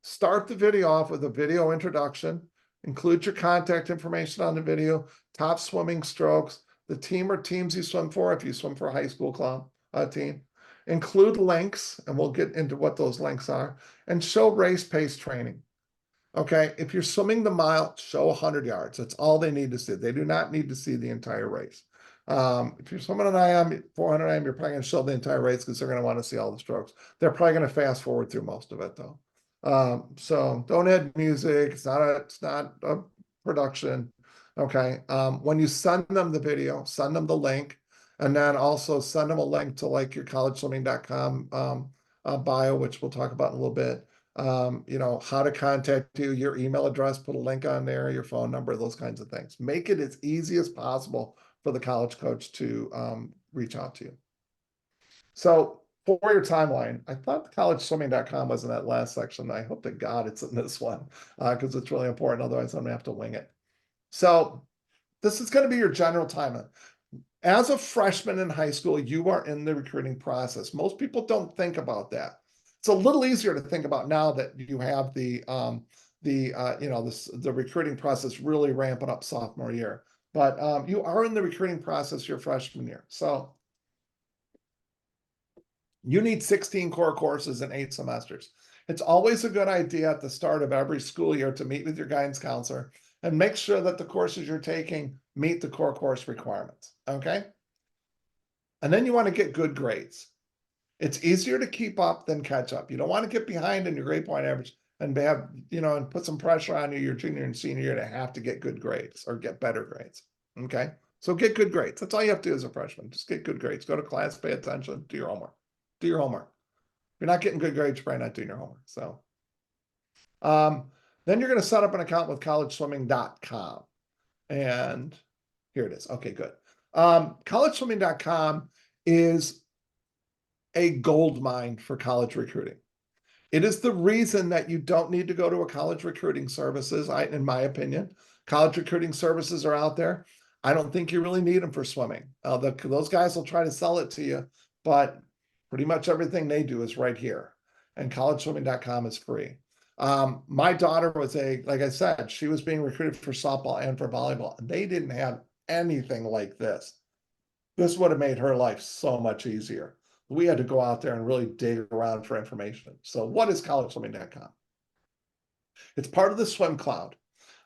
Speaker 2: start the video off with a video introduction, include your contact information on the video, top swimming strokes, the team or teams you swim for, if you swim for a high school club team. Include links, and we'll get into what those links are, and show race pace training. Okay, if you're swimming the mile, show 100 yards. That's all they need to see. They do not need to see the entire race. If you're swimming an IM, 400 IM, you're probably going to show the entire race because they're going to want to see all the strokes. They're probably going to fast forward through most of it, though. So don't add music. It's not a production. Okay. When you send them the video, send them the link, and then also send them a link to like your collegeswimming.com bio, which we'll talk about in a little bit. How to contact you, your email address, put a link on there, your phone number, those kinds of things. Make it as easy as possible for the college coach to reach out to you. So for your timeline, I thought collegeswimming.com was in that last section. I hope to God it's in this one because it's really important. Otherwise, I'm going to have to wing it. So this is going to be your general timeline. As a freshman in high school, you are in the recruiting process. Most people don't think about that. It's a little easier to think about now that you have the recruiting process really ramping up sophomore year. But you are in the recruiting process your freshman year. So you need 16 core courses in 8 semesters. It's always a good idea at the start of every school year to meet with your guidance counselor and make sure that the courses you're taking meet the core course requirements. Okay. And then you want to get good grades. It's easier to keep up than catch up. You don't want to get behind in your grade point average and have, and put some pressure on you your junior and senior year to have to get good grades or get better grades. Okay. So get good grades. That's all you have to do as a freshman. Just get good grades. Go to class, pay attention, do your homework. Do your homework. If you're not getting good grades, you're probably not doing your homework. So then you're going to set up an account with collegeswimming.com. And here it is. Okay, good. Collegeswimming.com is a gold mine for college recruiting. It is the reason that you don't need to go to a college recruiting services. In my opinion, college recruiting services are out there. I don't think you really need them for swimming. Those guys will try to sell it to you, but pretty much everything they do is right here. And collegeswimming.com is free. My daughter was like I said, she was being recruited for softball and for volleyball. And they didn't have anything like this. This would have made her life so much easier. We had to go out there and really dig around for information. So what is collegeswimming.com? It's part of the swim cloud.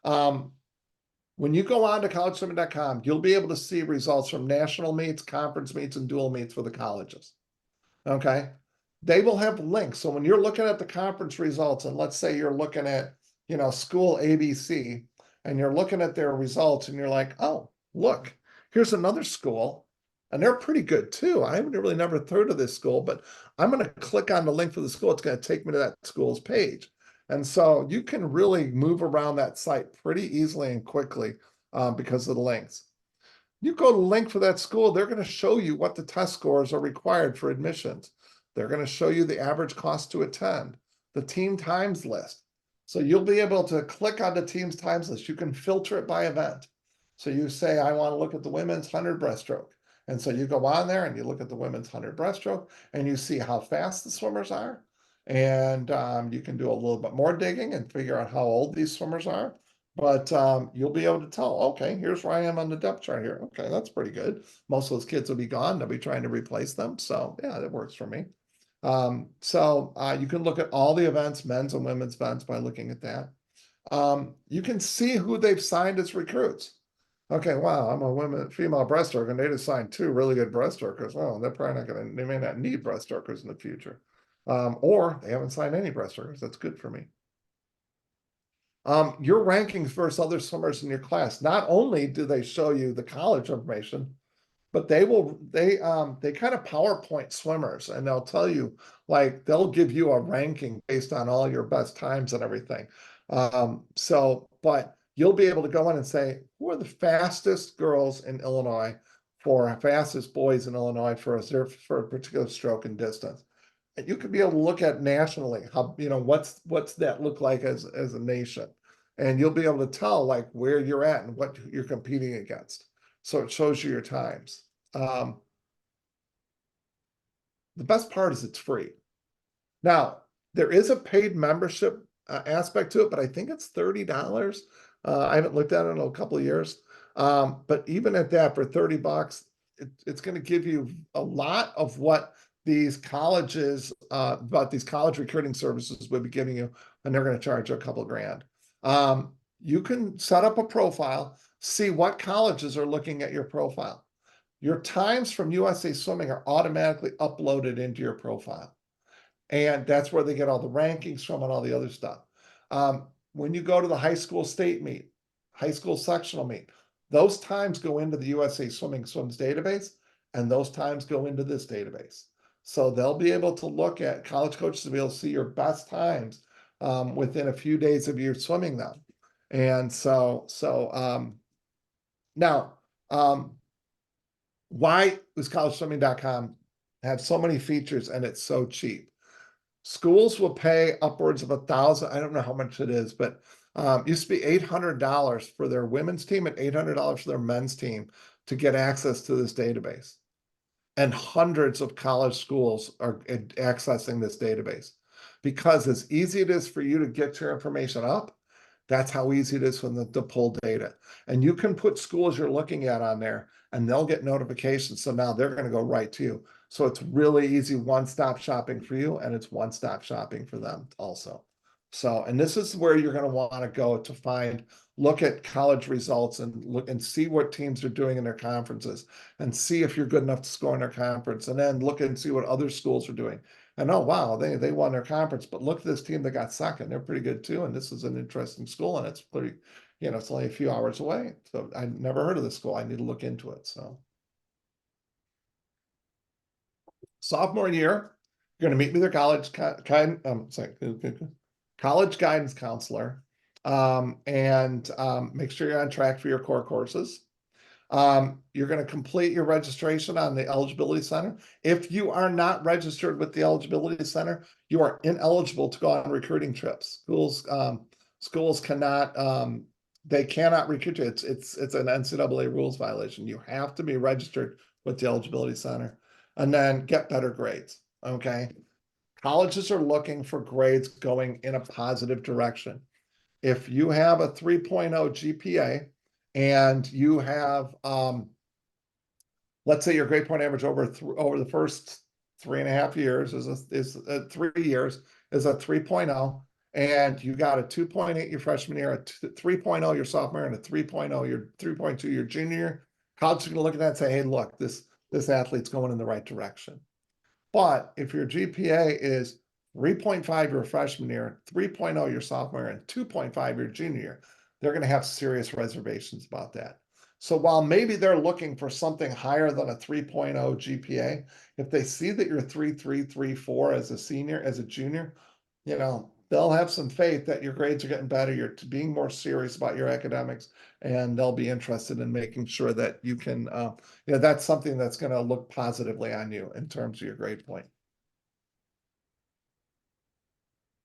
Speaker 2: When you go on to collegeswimming.com, you'll be able to see results from national meets, conference meets, and dual meets for the colleges. Okay. They will have links. So when you're looking at the conference results, and let's say you're looking at, school ABC, and you're looking at their results and you're like, oh, look, here's another school. And they're pretty good too. I haven't really never heard of this school, but I'm going to click on the link for the school. It's going to take me to that school's page. And so you can really move around that site pretty easily and quickly because of the links. You go to the link for that school, they're going to show you what the test scores are required for admissions. They're going to show you the average cost to attend, the team times list. So you'll be able to click on the team's times list. You can filter it by event. So you say, I want to look at the women's 100 breaststroke. And so you go on there and you look at the women's 100 breaststroke and you see how fast the swimmers are. And you can do a little bit more digging and figure out how old these swimmers are. But you'll be able to tell, okay, here's where I am on the depth chart here. Okay, that's pretty good. Most of those kids will be gone. They'll be trying to replace them. So yeah, that works for me. You can look at all the events, men's and women's events, by looking at that. You can see who they've signed as recruits. Okay, wow, I'm a female breaststroker, and they just signed 2 really good breaststrokers. Well, they're probably not they may not need breaststrokers in the future. Or they haven't signed any breaststrokers. That's good for me. Your rankings versus other swimmers in your class. Not only do they show you the college information, but they kind of PowerPoint swimmers, and they'll tell you, like, they'll give you a ranking based on all your best times and everything. But you'll be able to go in and say, who are the fastest girls in Illinois for fastest boys in Illinois for a particular stroke and distance. And you could be able to look at nationally how, what's that look like as a nation. And you'll be able to tell, like, where you're at and what you're competing against. So it shows you your times. The best part is it's free. Now, there is a paid membership aspect to it, but I think it's $30. I haven't looked at it in a couple of years. But even at that, for $30, it's going to give you a lot of what these colleges, about these college recruiting services would be giving you, and they're going to charge you a couple grand. You can set up a profile, see what colleges are looking at your profile. Your times from USA Swimming are automatically uploaded into your profile. And that's where they get all the rankings from and all the other stuff. When you go to the high school state meet, high school sectional meet, those times go into the USA Swims database, and those times go into this database. So they'll be able to look at, college coaches will be able to see your best times within a few days of you swimming them. And now, why does collegeswimming.com have so many features and it's so cheap? Schools will pay upwards of $1,000. I don't know how much it is, but used to be $800 for their women's team and $800 for their men's team to get access to this database. And hundreds of college schools are accessing this database because as easy it is for you to get your information up, that's how easy it is for them to pull data. And you can put schools you're looking at on there, and they'll get notifications. So now they're going to go right to you. So it's really easy one-stop shopping for you, and it's one-stop shopping for them also. So, and this is where you're going to want to go to look at college results and look and see what teams are doing in their conferences and see if you're good enough to score in their conference, and then look and see what other schools are doing. And oh, wow, they won their conference, but look at this team that got second. They're pretty good too. And this is an interesting school, and it's pretty, it's only a few hours away. So I never heard of this school. I need to look into it. So sophomore year, you're going to meet with your college guidance counselor, and make sure you're on track for your core courses. You're going to complete your registration on the Eligibility Center. If you are not registered with the Eligibility Center, you are ineligible to go on recruiting trips. Schools cannot, they cannot recruit you. It's an NCAA rules violation. You have to be registered with the Eligibility Center, and then get better grades. Okay. Colleges are looking for grades going in a positive direction. If you have a 3.0 GPA and you have, let's say your grade point average over the first 3.5 years is 3 years is a 3.0, and you got a 2.8 your freshman year, a 3.0 your sophomore, and a 3.0 your 3.2 your junior year, college is going to look at that and say, hey, look, this athlete's going in the right direction. But if your GPA is 3.5 your freshman year, 3.0 your sophomore, and 2.5 your junior year, they're going to have serious reservations about that. So while maybe they're looking for something higher than a 3.0 GPA, if they see that you're 3.3, 3.4 as a senior, as a junior, they'll have some faith that your grades are getting better. You're being more serious about your academics, and they'll be interested in making sure that you can, that's something that's going to look positively on you in terms of your grade point.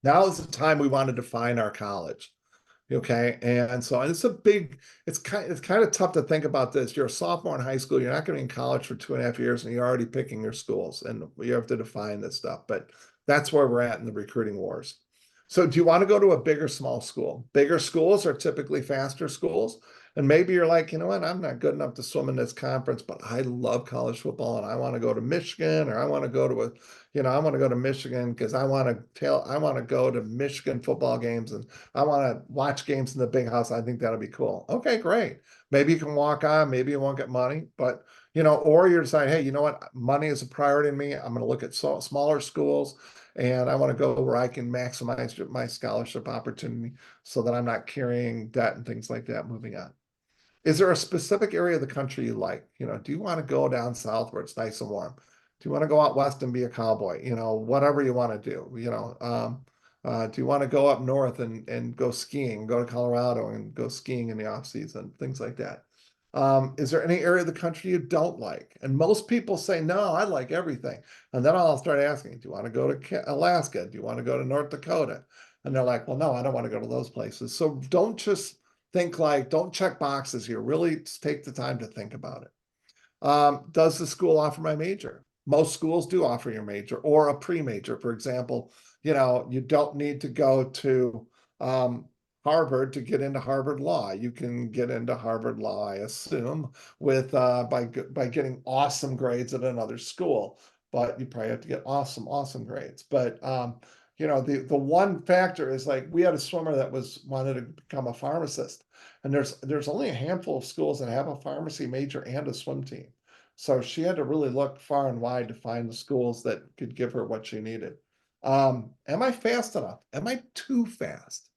Speaker 2: Now is the time we want to define our college. Okay. And so it's kind of tough to think about this. You're a sophomore in high school. You're not going to be in college for 2.5 years, and you're already picking your schools, and you have to define this stuff. But that's where we're at in the recruiting wars. So do you want to go to a big or small school? Bigger schools are typically faster schools, And maybe you're like, you know what, I'm not good enough to swim in this conference, but I love college football and I want to go to Michigan, or I want to go to I want to go to Michigan because I want to go to Michigan football games and I want to watch games in the big house. I think that'll be cool. Okay, great. Maybe you can walk on, maybe you won't get money, but or you're deciding, hey, you know what, money is a priority in me. I'm going to look at smaller schools and I want to go where I can maximize my scholarship opportunity so that I'm not carrying debt and things like that moving on. Is there a specific area of the country you like? Do you want to go down south where it's nice and warm? Do you want to go out west and be a cowboy? Whatever you want to do. Do you want to go up north and go skiing, go to Colorado and go skiing in the off season, things like that? Is there any area of the country you don't like? And most people say, no, I like everything. And then I'll start asking, do you want to go to Alaska? Do you want to go to North Dakota? And they're like, well, no, I don't want to go to those places. So don't just don't check boxes here. Really take the time to think about it. Does the school offer my major? Most schools do offer your major or a pre-major. For example, you don't need to go to Harvard to get into Harvard Law. You can get into Harvard Law, I assume, with by getting awesome grades at another school. But you probably have to get awesome grades. But the one factor is, like, we had a swimmer that wanted to become a pharmacist, and there's only a handful of schools that have a pharmacy major and a swim team. So she had to really look far and wide to find the schools that could give her what she needed. Am I fast enough? Am I too fast?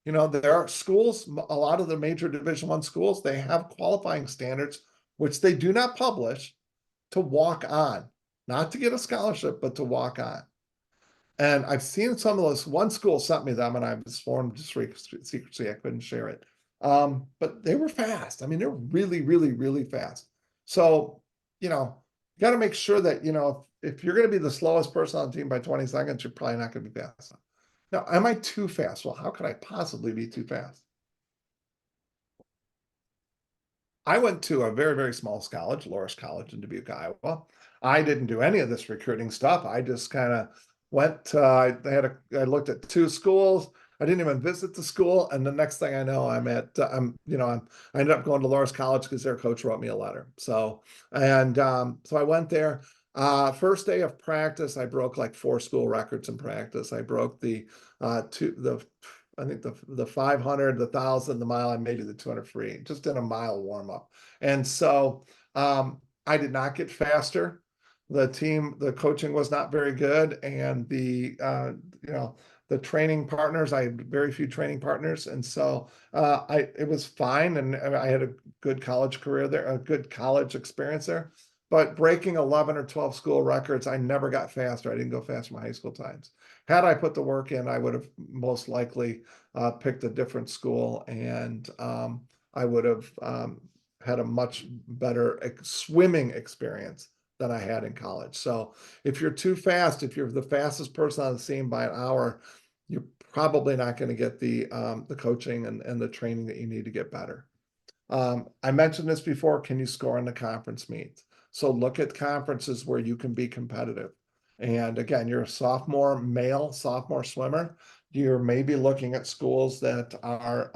Speaker 2: There are schools, a lot of the major Division I schools, they have qualifying standards, which they do not publish, to walk on, not to get a scholarship, but to walk on. And I've seen some of those. One school sent me them, and I was sworn to secrecy. I couldn't share it. But they were fast. I mean, they're really, really, really fast. So, you got to make sure that, if you're going to be the slowest person on the team by 20 seconds, you're probably not going to be fast enough. Now, am I too fast? Well, how could I possibly be too fast? I went to a very, very small college, Loras College in Dubuque, Iowa. I didn't do any of this recruiting stuff. I just kind of went, I looked at 2 schools. I didn't even visit the school. And the next thing I know, I ended up going to Loras College because their coach wrote me a letter. So I went there. First day of practice, I broke like 4 school records in practice. I broke I think the 500, the 1,000, the mile, and maybe the 200 free, just in a mile warm up. And so I did not get faster. The coaching was not very good, and the training partners, I had very few training partners, and so it was fine, and I had a good college career there, a good college experience there. But breaking 11 or 12 school records, I never got faster. I didn't go faster in my high school times. Had I put the work in, I would have most likely picked a different school, and I would have had a much better swimming experience than I had in college. So if you're too fast, if you're the fastest person on the scene by an hour, you're probably not going to get the coaching and the training that you need to get better. I mentioned this before. Can you score in the conference meets? So look at conferences where you can be competitive. And again, you're a sophomore swimmer. You're maybe looking at schools that are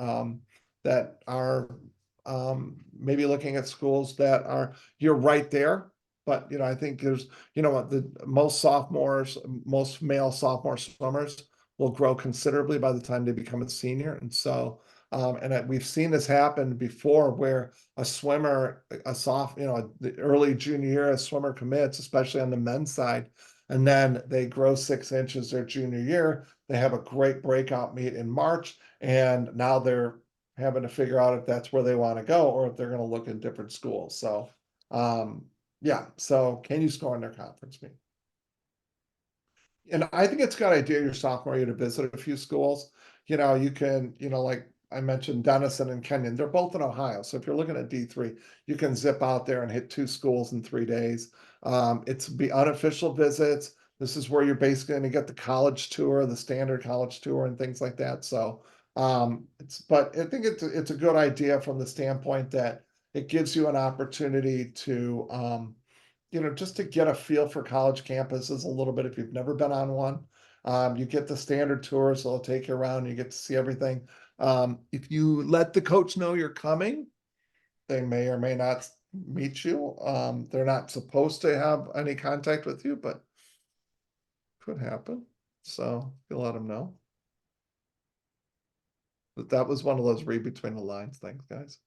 Speaker 2: maybe looking at schools that are, you're right there. But I think there's, the most male sophomore swimmers will grow considerably by the time they become a senior. And so we've seen this happen before, where a swimmer, the early junior year, a swimmer commits, especially on the men's side, and then they grow 6 inches their junior year. They have a great breakout meet in March, and now they're having to figure out if that's where they want to go or if they're going to look at different schools. So, so can you score in their conference meet? And I think it's a good idea your sophomore year to visit a few schools. You can, like I mentioned, Denison and Kenyon, they're both in Ohio. So if you're looking at D3, you can zip out there and hit 2 schools in 3 days. It's be unofficial visits. This is where you're basically going to get the college tour, the standard college tour, and things like that. So but I think it's a good idea from the standpoint that it gives you an opportunity to just to get a feel for college campuses a little bit if you've never been on one. You get the standard tours, so they'll take you around, you get to see everything. If you let the coach know you're coming, they may or may not meet you. They're not supposed to have any contact with you, but could happen. So you let them know. But that was one of those read between the lines things, guys.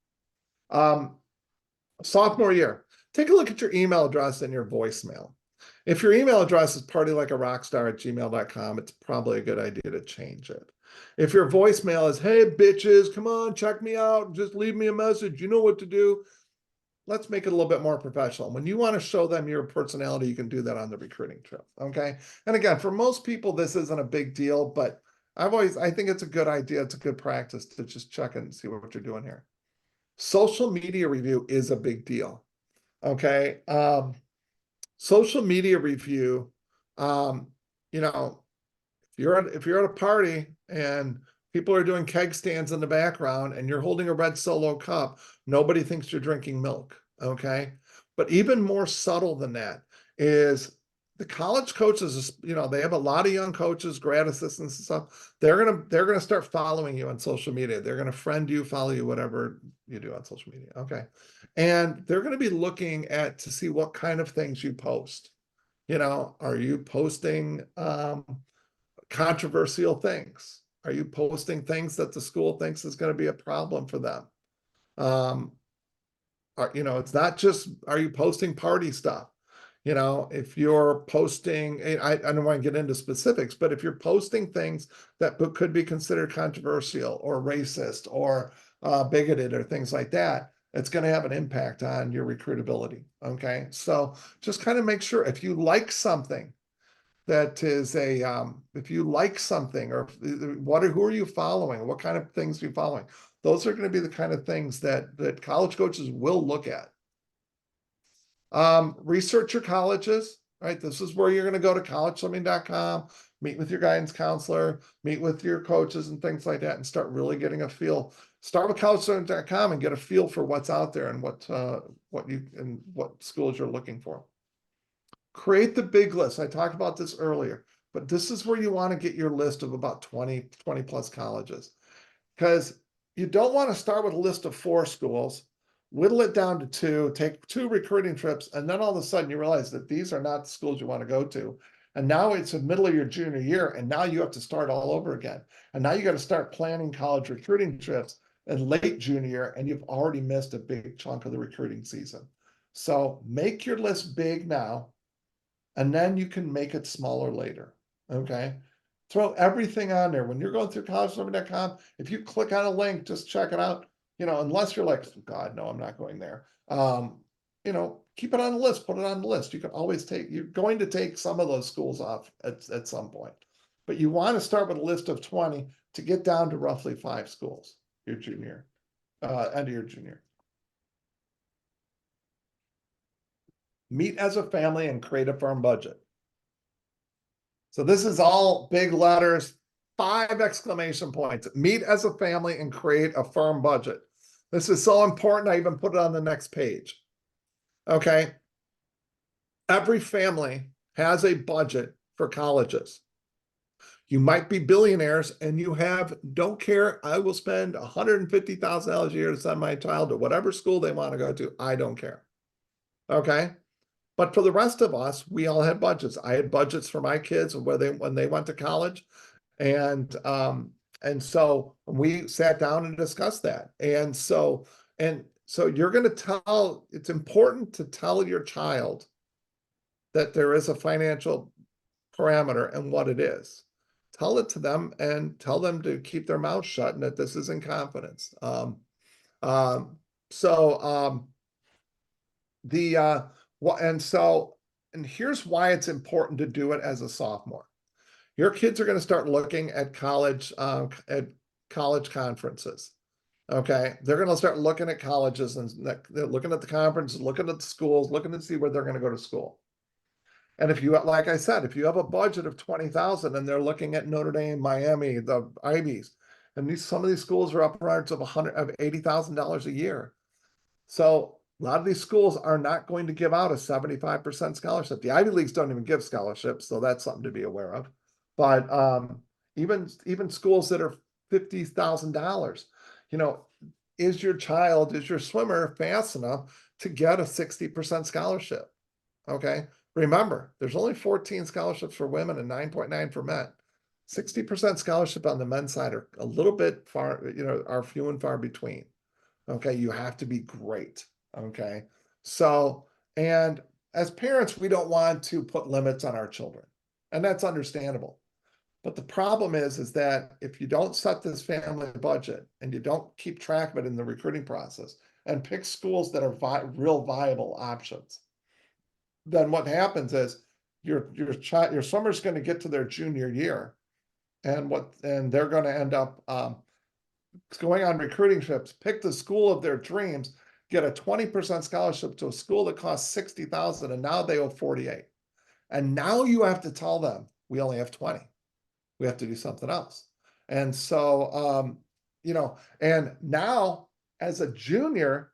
Speaker 2: Sophomore year, take a look at your email address and your voicemail. If your email address is partylikearockstar@gmail.com, it's probably a good idea to change it. If your voicemail is, hey, bitches, come on, check me out, just leave me a message, you know what to do. Let's make it a little bit more professional. When you want to show them your personality, you can do that on the recruiting trip, okay? And again, for most people, this isn't a big deal, but I think it's a good idea, it's a good practice to just check and see what you're doing here. Social media review is a big deal, okay? Social media review, you know, if you're at a party and people are doing keg stands in the background and you're holding a red Solo cup, nobody thinks you're drinking milk, okay? But even more subtle than that is the college coaches, you know, they have a lot of young coaches, grad assistants and stuff. They're gonna start following you on social media. They're gonna friend you, follow you, whatever you do on social media, okay? And they're gonna be looking at to see what kind of things you post. You know, are you posting controversial things? Are you posting things that the school thinks is going to be a problem for them? You know, it's not just, are you posting party stuff? You know, if you're posting, I don't want to get into specifics, but if you're posting things that could be considered controversial or racist or bigoted or things like that, it's going to have an impact on your recruitability. Okay. So just kind of make sure if you like something, that is if you like something or who are you following? What kind of things are you following? Those are going to be the kind of things that college coaches will look at. Research your colleges, right? This is where you're going to go to collegeswimming.com, meet with your guidance counselor, meet with your coaches and things like that, and start really getting a feel. Start with collegeswimming.com and get a feel for what's out there and what schools you're looking for. Create the big list. I talked about this earlier, but this is where you want to get your list of about 20 plus colleges, because you don't want to start with a list of 4 schools, whittle it down to 2, take 2 recruiting trips, and then all of a sudden you realize that these are not the schools you want to go to. And now it's the middle of your junior year, and now you have to start all over again. And now you got to start planning college recruiting trips in late junior year, and you've already missed a big chunk of the recruiting season. So make your list big now, and then you can make it smaller later, okay? Throw everything on there. When you're going through collegeswimming.com, if you click on a link, just check it out. You know, unless you're like, God, no, I'm not going there. You know, keep it on the list, put it on the list. You can always you're going to take some of those schools off at some point. But you want to start with a list of 20 to get down to roughly 5 schools your junior, end of your junior. Meet as a family and create a firm budget. So this is all big letters, 5 exclamation points. Meet as a family and create a firm budget. This is so important, I even put it on the next page. Okay. Every family has a budget for colleges. You might be billionaires and you don't care, I will spend $150,000 a year to send my child to whatever school they want to go to. I don't care. Okay. But for the rest of us, we all had budgets. I had budgets for my kids when they went to college. And so we sat down and discussed that. And so you're going to it's important to tell your child that there is a financial parameter and what it is. Tell it to them and tell them to keep their mouth shut and that this is in confidence. And here's why it's important to do it as a sophomore. Your kids are going to start looking at college conferences. Okay, they're going to start looking at colleges and they're looking at the conferences, looking at the schools, looking to see where they're going to go to school. And if you, like I said, if you have a budget of 20,000 and they're looking at Notre Dame, Miami, the Ivies, and some of these schools are upwards of $80,000 a year. So a lot of these schools are not going to give out a 75% scholarship. The Ivy Leagues don't even give scholarships, so that's something to be aware of. But even schools that are $50,000. You know, is your swimmer fast enough to get a 60% scholarship? Okay. Remember, there's only 14 scholarships for women and 9.9 for men. 60% scholarship on the men's side are a little bit far, are few and far between. Okay. You have to be great. Okay. So, and as parents, we don't want to put limits on our children, and that's understandable. But the problem is that if you don't set this family budget and you don't keep track of it in the recruiting process and pick schools that are real viable options, then what happens is your swimmer's going to get to their junior year, and they're going to end up going on recruiting trips, pick the school of their dreams, get a 20% scholarship to a school that costs 60,000, and now they owe 48. And now you have to tell them, we only have 20. We have to do something else. And so, and now as a junior,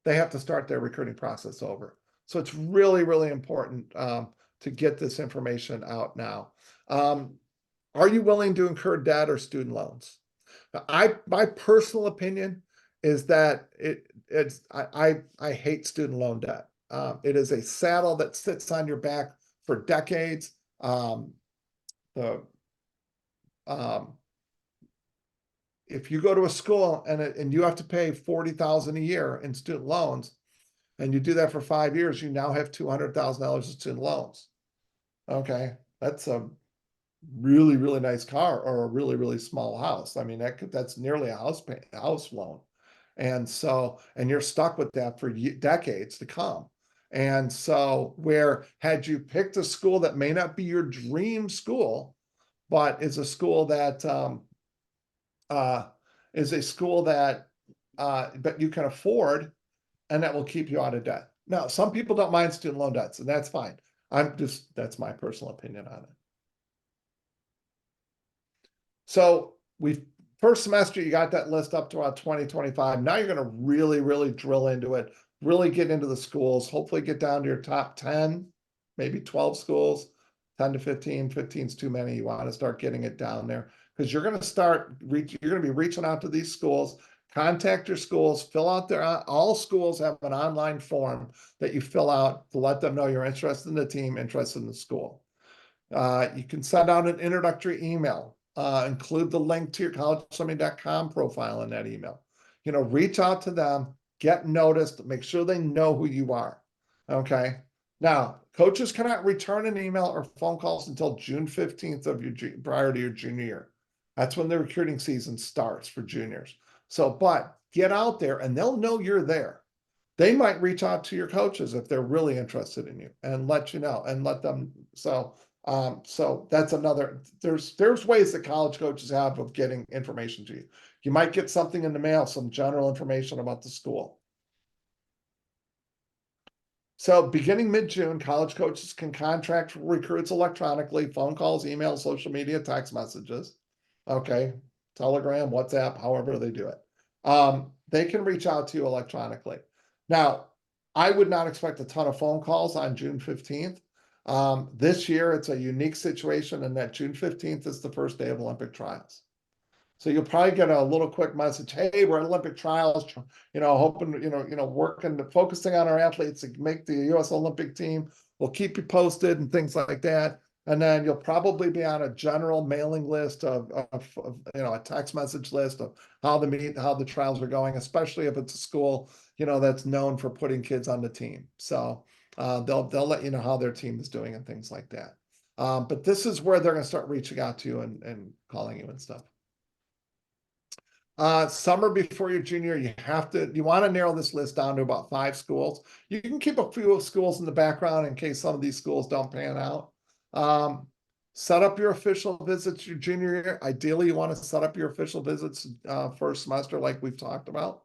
Speaker 2: they have to start their recruiting process over. So it's really, really important to get this information out now. Are you willing to incur debt or student loans? My personal opinion is that I hate student loan debt. It is a saddle that sits on your back for decades. If you go to a school and you have to pay $40,000 a year in student loans, and you do that for 5 years, you now have $200,000 in student loans. Okay, that's a really, really nice car or a really, really small house. I mean, that's nearly a house loan. And so, and you're stuck with that for decades to come. And so, had you picked a school that may not be your dream school, but is a school that but you can afford, and that will keep you out of debt. Now, some people don't mind student loan debts, and that's fine. That's my personal opinion on it. So first semester, you got that list up to about 2025. Now you're going to really, really drill into it, really get into the schools, hopefully get down to your top 10, maybe 12 schools, 10 to 15. 15 is too many. You want to start getting it down there because you're going to be reaching out to these schools. Contact your schools, fill out all schools have an online form that you fill out to let them know you're interested in the team, interested in the school. You can send out an introductory email, include the link to your collegeswimming.com profile in that email. Reach out to them, get noticed, make sure they know who you are. Okay. Now, coaches cannot return an email or phone calls until June 15th prior to your junior year. That's when the recruiting season starts for juniors. So, but get out there and they'll know you're there. They might reach out to your coaches if they're really interested in you and let you know and let them. So that's another, there's ways that college coaches have of getting information to you. You might get something in the mail, some general information about the school. So beginning mid-June, college coaches can contract recruits electronically, phone calls, emails, social media, text messages. Okay. Telegram, WhatsApp, however they do it. They can reach out to you electronically. Now, I would not expect a ton of phone calls on June 15th. This year, it's a unique situation in that June 15th is the first day of Olympic trials. So you'll probably get a little quick message, hey, we're at Olympic trials, hoping, working, focusing on our athletes to make the U.S. Olympic team. We'll keep you posted and things like that. And then you'll probably be on a general mailing list of a text message list of how the trials are going, especially if it's a school, that's known for putting kids on the team. So they'll let you know how their team is doing and things like that. But this is where they're going to start reaching out to you and calling you and stuff. Summer before your junior, you want to narrow this list down to about 5 schools. You can keep a few schools in the background in case some of these schools don't pan out. Set up your official visits your junior year. Ideally, you want to set up your official visits first semester like we've talked about.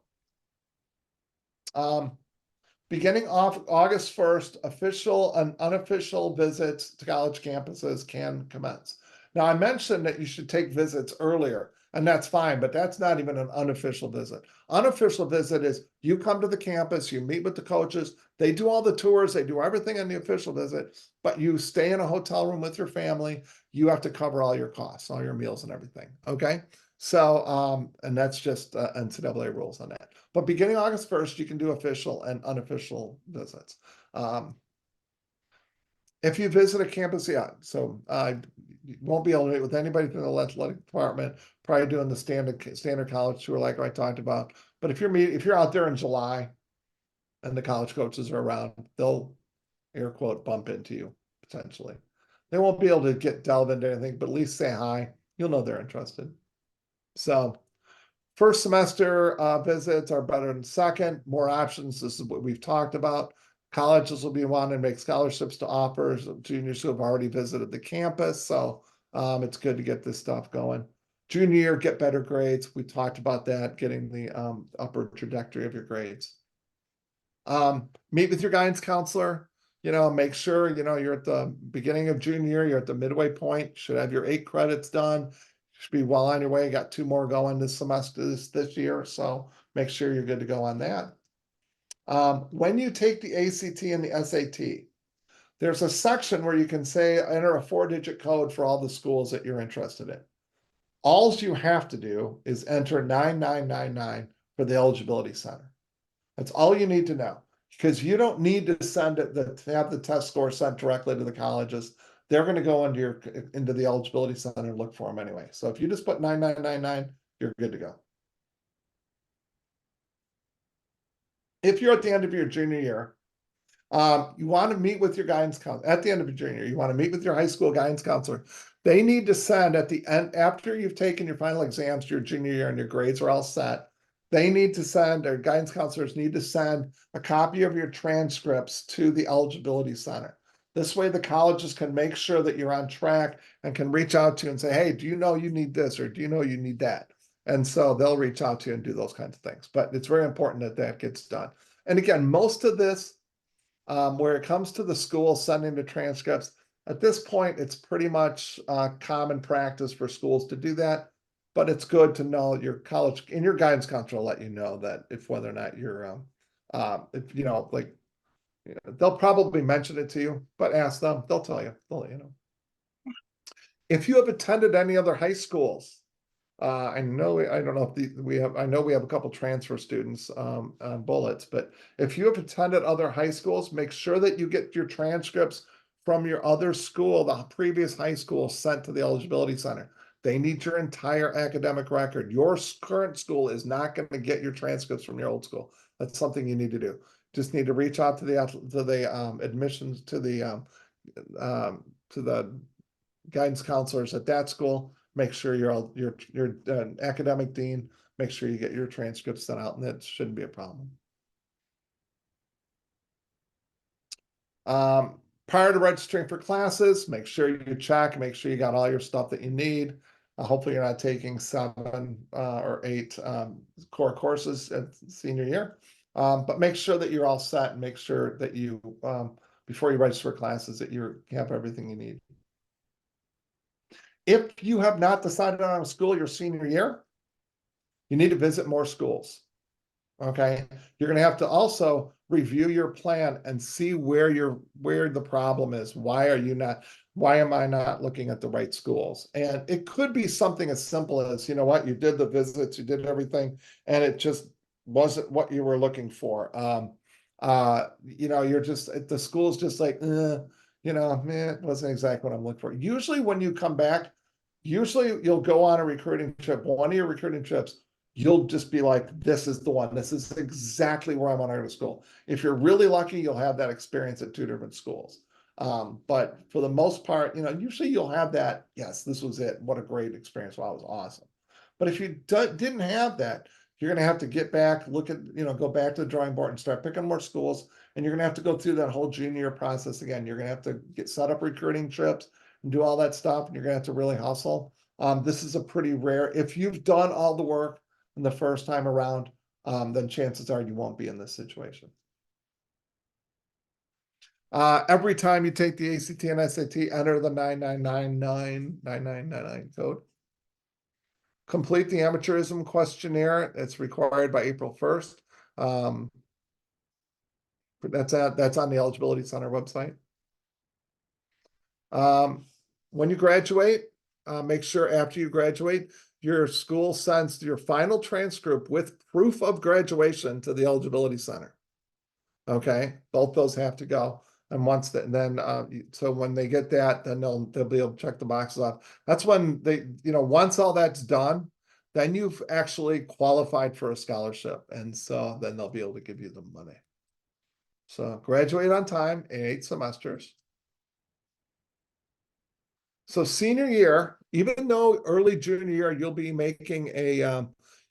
Speaker 2: Beginning off August 1st, official and unofficial visits to college campuses can commence. Now, I mentioned that you should take visits earlier, and that's fine, but that's not even an unofficial visit. Unofficial visit is you come to the campus, you meet with the coaches, they do all the tours, they do everything in the official visit, but you stay in a hotel room with your family. You have to cover all your costs, all your meals and everything, okay? So, and that's just NCAA rules on that. But beginning August 1st, you can do official and unofficial visits. If you visit a campus, yeah, so you won't be able to meet with anybody from the athletic department, probably doing the standard college tour like I talked about. But if you're out there in July and the college coaches are around, they'll air quote bump into you potentially. They won't be able to delve into anything, but at least say hi. You'll know they're interested. So first semester visits are better than second, more options. This is what we've talked about. Colleges will be wanting to make scholarships to offers of juniors who have already visited the campus. So it's good to get this stuff going. Junior year, get better grades. We talked about that, getting the upper trajectory of your grades. Meet with your guidance counselor. Make sure, you're at the beginning of junior year, you're at the midway point, should have your 8 credits done. Should be well on your way. Got 2 more going this semester, this year. So make sure you're good to go on that. When you take the ACT and the SAT, there's a section where you can say, enter a 4-digit code for all the schools that you're interested in. All you have to do is enter 9999 for the eligibility center. That's all you need to know, because you don't need to send it to have the test score sent directly to the colleges. They're going to go into the eligibility center and look for them anyway. So if you just put 9999, you're good to go. If you're at the end of your junior year, you want to meet with your guidance counselor at the end of your junior year. You want to meet with your high school guidance counselor. They need to send at the end, after you've taken your final exams your junior year and your grades are all set, they need to send, or guidance counselors need to send a copy of your transcripts to the eligibility center. This way the colleges can make sure that you're on track and can reach out to you and say, hey, do you know you need this, or do you know you need that? And so they'll reach out to you and do those kinds of things. But it's very important that that gets done. And again, most of this, where it comes to the school sending the transcripts, at this point, it's pretty much common practice for schools to do that. But it's good to know your college and your guidance counselor will let you know that if whether or not you're, they'll probably mention it to you, but ask them, they'll tell you, they'll let you know. If you have attended any other high schools, I don't know if I know we have a couple transfer students on bullets, but if you have attended other high schools, make sure that you get your transcripts from your other school, the previous high school, sent to the eligibility center. They need your entire academic record. Your current school is not going to get your transcripts from your old school. That's something you need to do. Just need to reach out to the admissions to the guidance counselors at that school. Make sure your academic dean, make sure you get your transcripts sent out, and that shouldn't be a problem. Prior to registering for classes, make sure you check, make sure you got all your stuff that you need. Hopefully you're not taking 7 or 8 core courses at senior year. But make sure that you're all set, and make sure that you, before you register for classes, that you have everything you need. If you have not decided on a school your senior year, you need to visit more schools. Okay, you're going to have to also review your plan and see where the problem is. Why am I not looking at the right schools? And it could be something as simple as, you know what, you did the visits, you did everything, and it just wasn't what you were looking for. You're just, the school's just like, it wasn't exactly what I'm looking for. Usually when you come back, you'll go on a recruiting trip, one of your recruiting trips, you'll just be like, this is the one. This is exactly where I want to go to school. If you're really lucky, you'll have that experience at 2 different schools. But for the most part, usually you'll have that, yes, this was it. What a great experience. Wow, it was awesome. But if you didn't have that, you're going to have to get back, go back to the drawing board and start picking more schools. And you're going to have to go through that whole junior process again. You're going to have to get set up recruiting trips and do all that stuff. And you're going to have to really hustle. This is a pretty rare, if you've done all the work in the first time around, then chances are you won't be in this situation. Every time you take the ACT and SAT, enter the 9999 code. Complete the amateurism questionnaire. It's required by April 1st. That's on the Eligibility Center website. When you graduate, make sure after you graduate, your school sends your final transcript with proof of graduation to the eligibility center. Okay, both those have to go. And once that, then so when they get that, then they'll be able to check the boxes off. That's when they, once all that's done, then you've actually qualified for a scholarship, and so then they'll be able to give you the money. So graduate on time in 8 semesters. So senior year, even though early junior year, you'll be making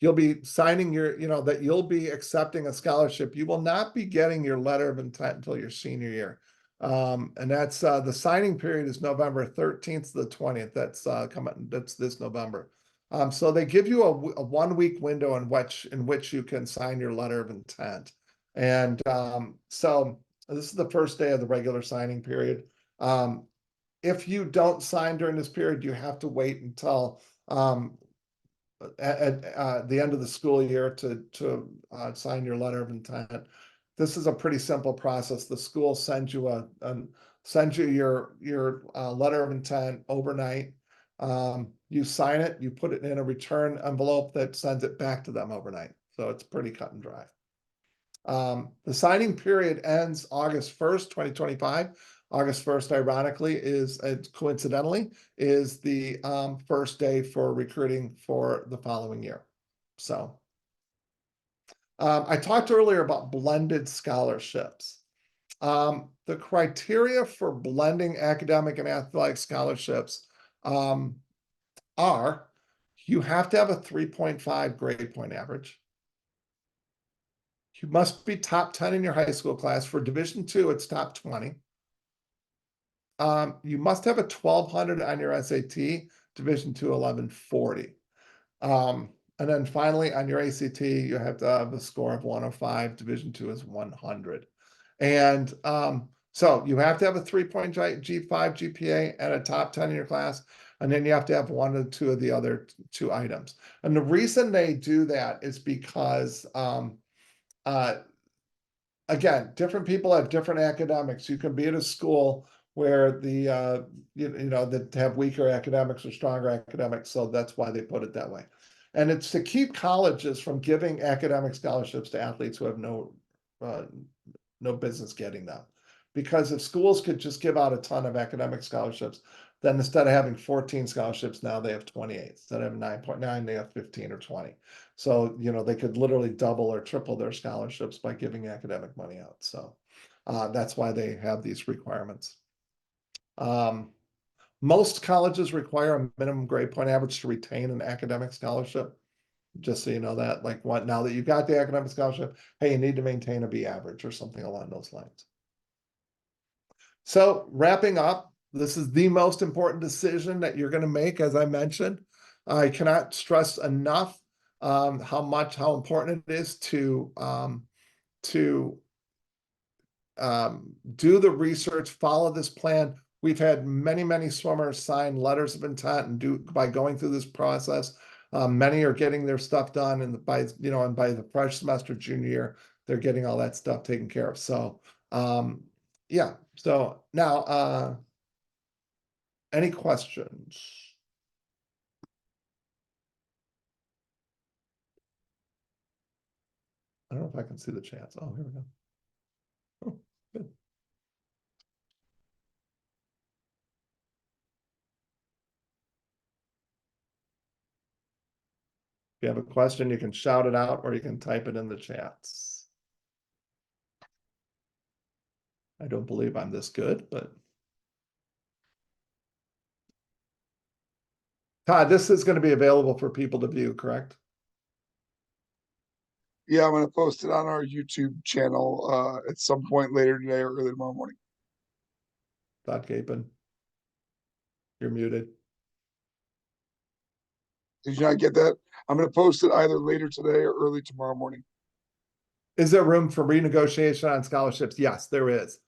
Speaker 2: you'll be signing your, that you'll be accepting a scholarship. You will not be getting your letter of intent until your senior year. And that's the signing period is November 13th to the 20th. That's that's this November. So they give you a 1 week window in which you can sign your letter of intent. And so this is the first day of the regular signing period. If you don't sign during this period, you have to wait until at the end of the school year to sign your letter of intent. This is a pretty simple process. The school sends you your letter of intent overnight. You sign it, you put it in a return envelope that sends it back to them overnight. So it's pretty cut and dry. The signing period ends August 1st, 2025. August 1st, ironically, coincidentally, is the first day for recruiting for the following year. So I talked earlier about blended scholarships. The criteria for blending academic and athletic scholarships are you have to have a 3.5 grade point average. You must be top 10 in your high school class. For Division II, it's top 20. You must have a 1200 on your SAT, Division II, 1140. And then finally, on your ACT, you have to have a score of 105. Division II is 100. And so you have to have a 3-point G5 GPA and a top 10 in your class. And then you have to have 1 or 2 of the other 2 items. And the reason they do that is because again, different people have different academics. You can be at a school where the that have weaker academics or stronger academics, so that's why they put it that way. And it's to keep colleges from giving academic scholarships to athletes who have no business getting them. Because if schools could just give out a ton of academic scholarships, then instead of having 14 scholarships, now they have 28. Instead of 9.9, they have 15 or 20. So, they could literally double or triple their scholarships by giving academic money out. So that's why they have these requirements. Most colleges require a minimum grade point average to retain an academic scholarship. Just so you know that, now that you've got the academic scholarship, hey, you need to maintain a B average or something along those lines. So wrapping up, this is the most important decision that you're going to make, as I mentioned. I cannot stress enough how important it is to do the research, follow this plan. We've had many swimmers sign letters of intent and by going through this process. Many are getting their stuff done, and by the fresh semester junior year, they're getting all that stuff taken care of. So yeah. So now any questions? I don't know if I can see the chats. Oh, here we go. Oh, good. If you have a question, you can shout it out or you can type it in the chats. I don't believe I'm this good, but. Todd, this is going to be available for people to view, correct?
Speaker 1: Yeah, I'm going to post it on our YouTube channel at some point later today or early tomorrow morning.
Speaker 2: Todd Capon, you're muted.
Speaker 1: Did you not get that? I'm going to post it either later today or early tomorrow morning.
Speaker 2: Is there room for renegotiation on scholarships? Yes, there is.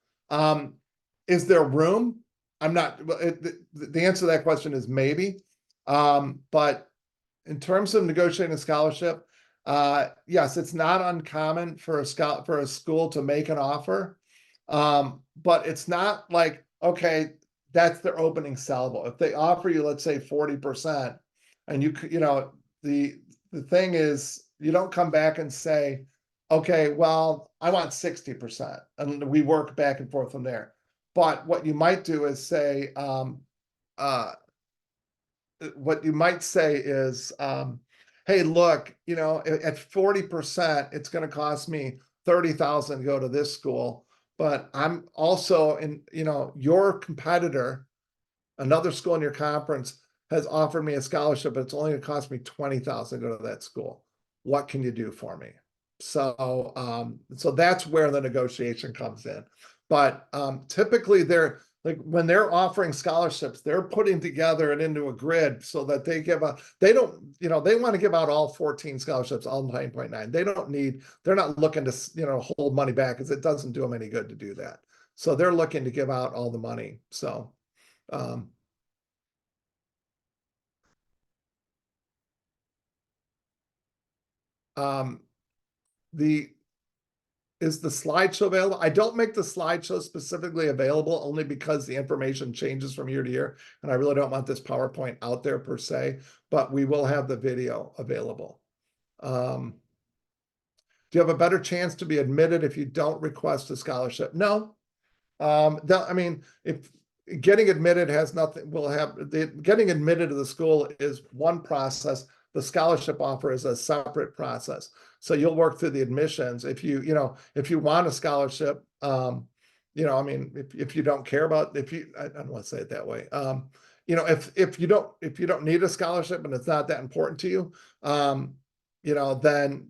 Speaker 2: Is there room? I'm not. The answer to that question is maybe. But in terms of negotiating a scholarship, yes, it's not uncommon for a school to make an offer. But it's not like, okay, that's their opening salvo. If they offer you, let's say 40%, And the thing is, you don't come back and say, okay, well, I want 60%, and we work back and forth from there. But what you might do is say, what you might say is, hey, look, at 40%, it's going to cost me 30,000 to go to this school, but I'm also your competitor, another school in your conference, has offered me a scholarship, but it's only going to cost me 20,000 to go to that school. What can you do for me? So that's where the negotiation comes in. But typically they're like, when they're offering scholarships, they're putting together it into a grid so that they they want to give out all 14 scholarships, all 9.9. They're not looking to, hold money back, because it doesn't do them any good to do that. So they're looking to give out all the money. So, is the slideshow available? I don't make the slideshow specifically available only because the information changes from year to year, and I really don't want this PowerPoint out there per se, but we will have the video available. Do you have a better chance to be admitted if you don't request a scholarship? No. If getting admitted has nothing, getting admitted to the school is one process. The scholarship offer is a separate process. So you'll work through the admissions. If you want a scholarship, if you don't care about, I don't want to say it that way. If you don't need a scholarship and it's not that important to you, then,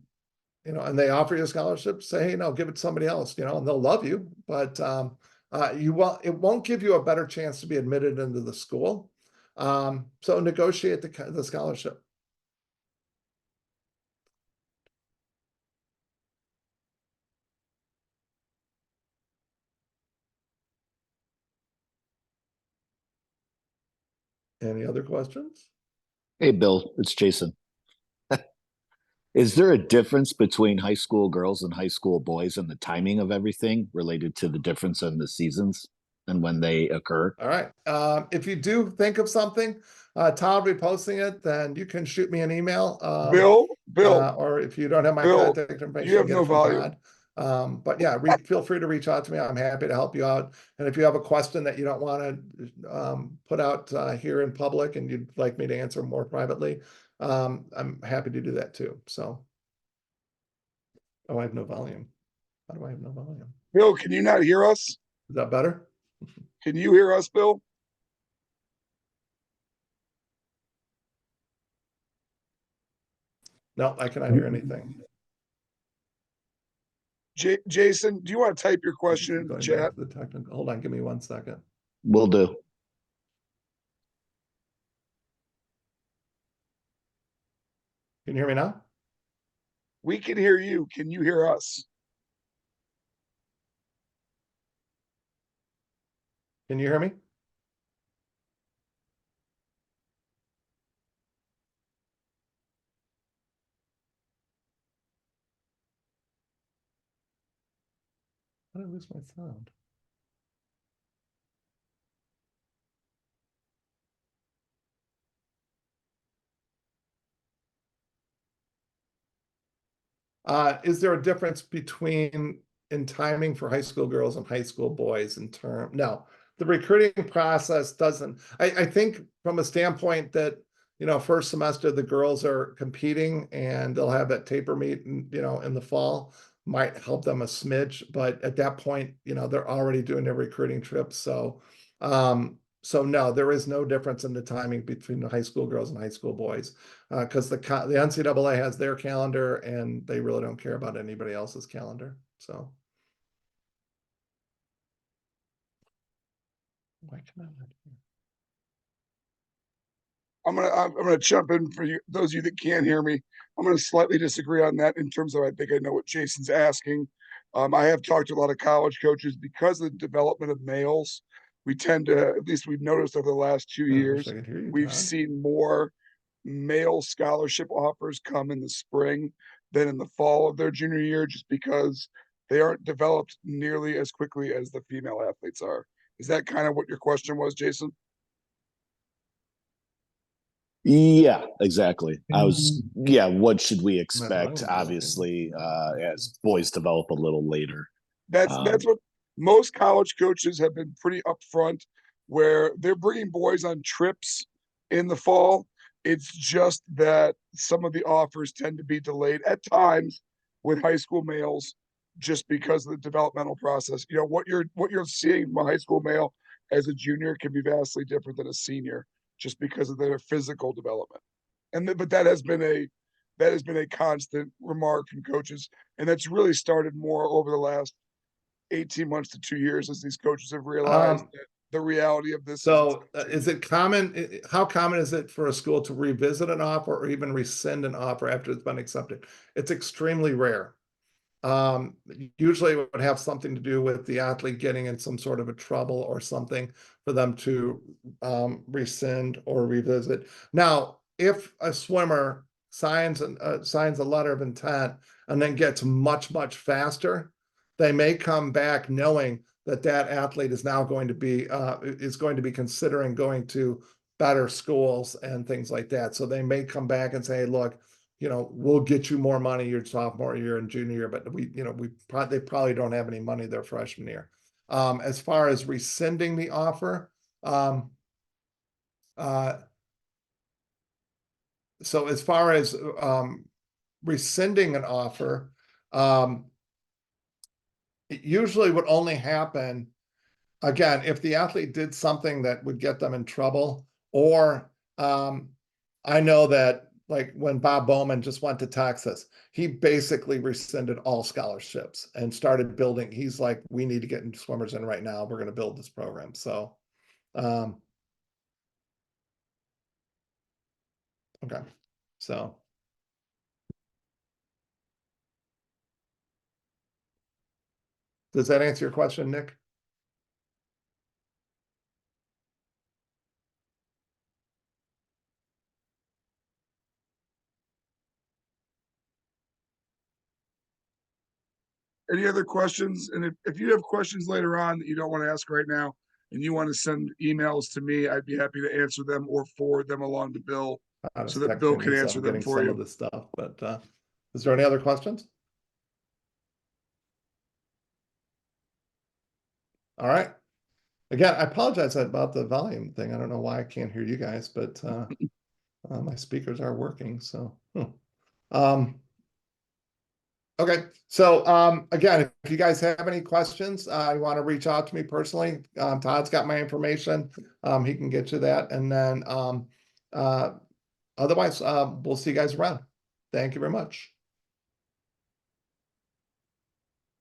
Speaker 2: and they offer you a scholarship, say, hey, no, give it to somebody else, and they'll love you. But it won't give you a better chance to be admitted into the school. So negotiate the scholarship. Any other questions?
Speaker 3: Hey, Bill, it's Jason. Is there a difference between high school girls and high school boys and the timing of everything related to the difference in the seasons and when they occur?
Speaker 2: All right. If you do think of something, Todd will be posting it, then you can shoot me an email.
Speaker 1: Bill,
Speaker 2: or if you don't have my
Speaker 1: Bill,
Speaker 2: contact information,
Speaker 1: you have
Speaker 2: get
Speaker 1: no
Speaker 2: it from
Speaker 1: volume.
Speaker 2: Todd. But yeah, feel free to reach out to me. I'm happy to help you out. And if you have a question that you don't want to put out here in public and you'd like me to answer more privately, I'm happy to do that too. So, oh, I have no volume. How do I have no volume?
Speaker 1: Bill, can you not hear us?
Speaker 2: Is that better?
Speaker 1: Can you hear us, Bill?
Speaker 2: No, I cannot hear anything.
Speaker 1: Jason, do you want to type your question in the
Speaker 2: Going
Speaker 1: chat?
Speaker 2: back to the technical. Hold on, give me 1 second.
Speaker 3: Will do.
Speaker 2: Can you hear me now?
Speaker 1: We can hear you. Can you hear us?
Speaker 2: Can you hear me? How did I lose my sound? Is there a difference in timing for high school girls and high school boys no, the recruiting process doesn't. I think from a standpoint that, first semester, the girls are competing and they'll have that taper meet in the fall, might help them a smidge, but at that point, they're already doing their recruiting trips. So no, there is no difference in the timing between the high school girls and high school boys, because the NCAA has their calendar and they really don't care about anybody else's calendar. So why can I not hear?
Speaker 1: I'm gonna jump in for you, those of you that can't hear me. I'm gonna slightly disagree on that in terms of I think I know what Jason's asking. I have talked to a lot of college coaches because of the development of males. We tend to, at least we've noticed over the last 2
Speaker 2: I wish
Speaker 1: years,
Speaker 2: I could hear you,
Speaker 1: we've
Speaker 2: Todd.
Speaker 1: seen more male scholarship offers come in the spring than in the fall of their junior year, just because they aren't developed nearly as quickly as the female athletes are. Is that kind of what your question was, Jason?
Speaker 3: Yeah, exactly. Yeah, what should we expect?
Speaker 2: volume,
Speaker 3: Obviously, as boys develop a little later.
Speaker 1: That's what most college coaches have been pretty upfront, where they're bringing boys on trips in the fall. It's just that some of the offers tend to be delayed at times with high school males, just because of the developmental process. You know, what you're seeing from a high school male as a junior can be vastly different than a senior, just because of their physical development. But that has been a constant remark from coaches, and that's really started more over the last 18 months to 2 years, as these coaches have realized that the reality of this is
Speaker 2: So is it common? How common is it for a school to revisit an offer or even rescind an offer after it's been accepted? It's extremely rare. Usually it would have something to do with the athlete getting in some sort of a trouble or something for them to rescind or revisit. Now, if a swimmer signs a letter of intent and then gets much faster, they may come back knowing that that athlete is now going to be considering going to better schools and things like that. So they may come back and say, look, we'll get you more money your sophomore year and junior year, but they probably don't have any money their freshman year. As far as rescinding the offer, so as far as rescinding an offer, it usually would only happen, again, if the athlete did something that would get them in trouble, or I know that, like, when Bob Bowman just went to Texas, he basically rescinded all scholarships and started building. He's like, we need to get swimmers in right now. We're going to build this program. So, okay. So, does that answer your question, Nick?
Speaker 1: Any other questions? And if you have questions later on that you don't want to ask right now, and you want to send emails to me, I'd be happy to answer them or forward them along to Bill, so that Bill can answer them
Speaker 2: getting
Speaker 1: for
Speaker 2: some
Speaker 1: you.
Speaker 2: of this stuff, but is there any other questions? All right. Again, I apologize about the volume thing. I don't know why I can't hear you guys, but my speakers are working. So, okay. So, again, if you guys have any questions, you want to reach out to me personally, Todd's got my information. He can get you that. And then otherwise, we'll see you guys around. Thank you very much.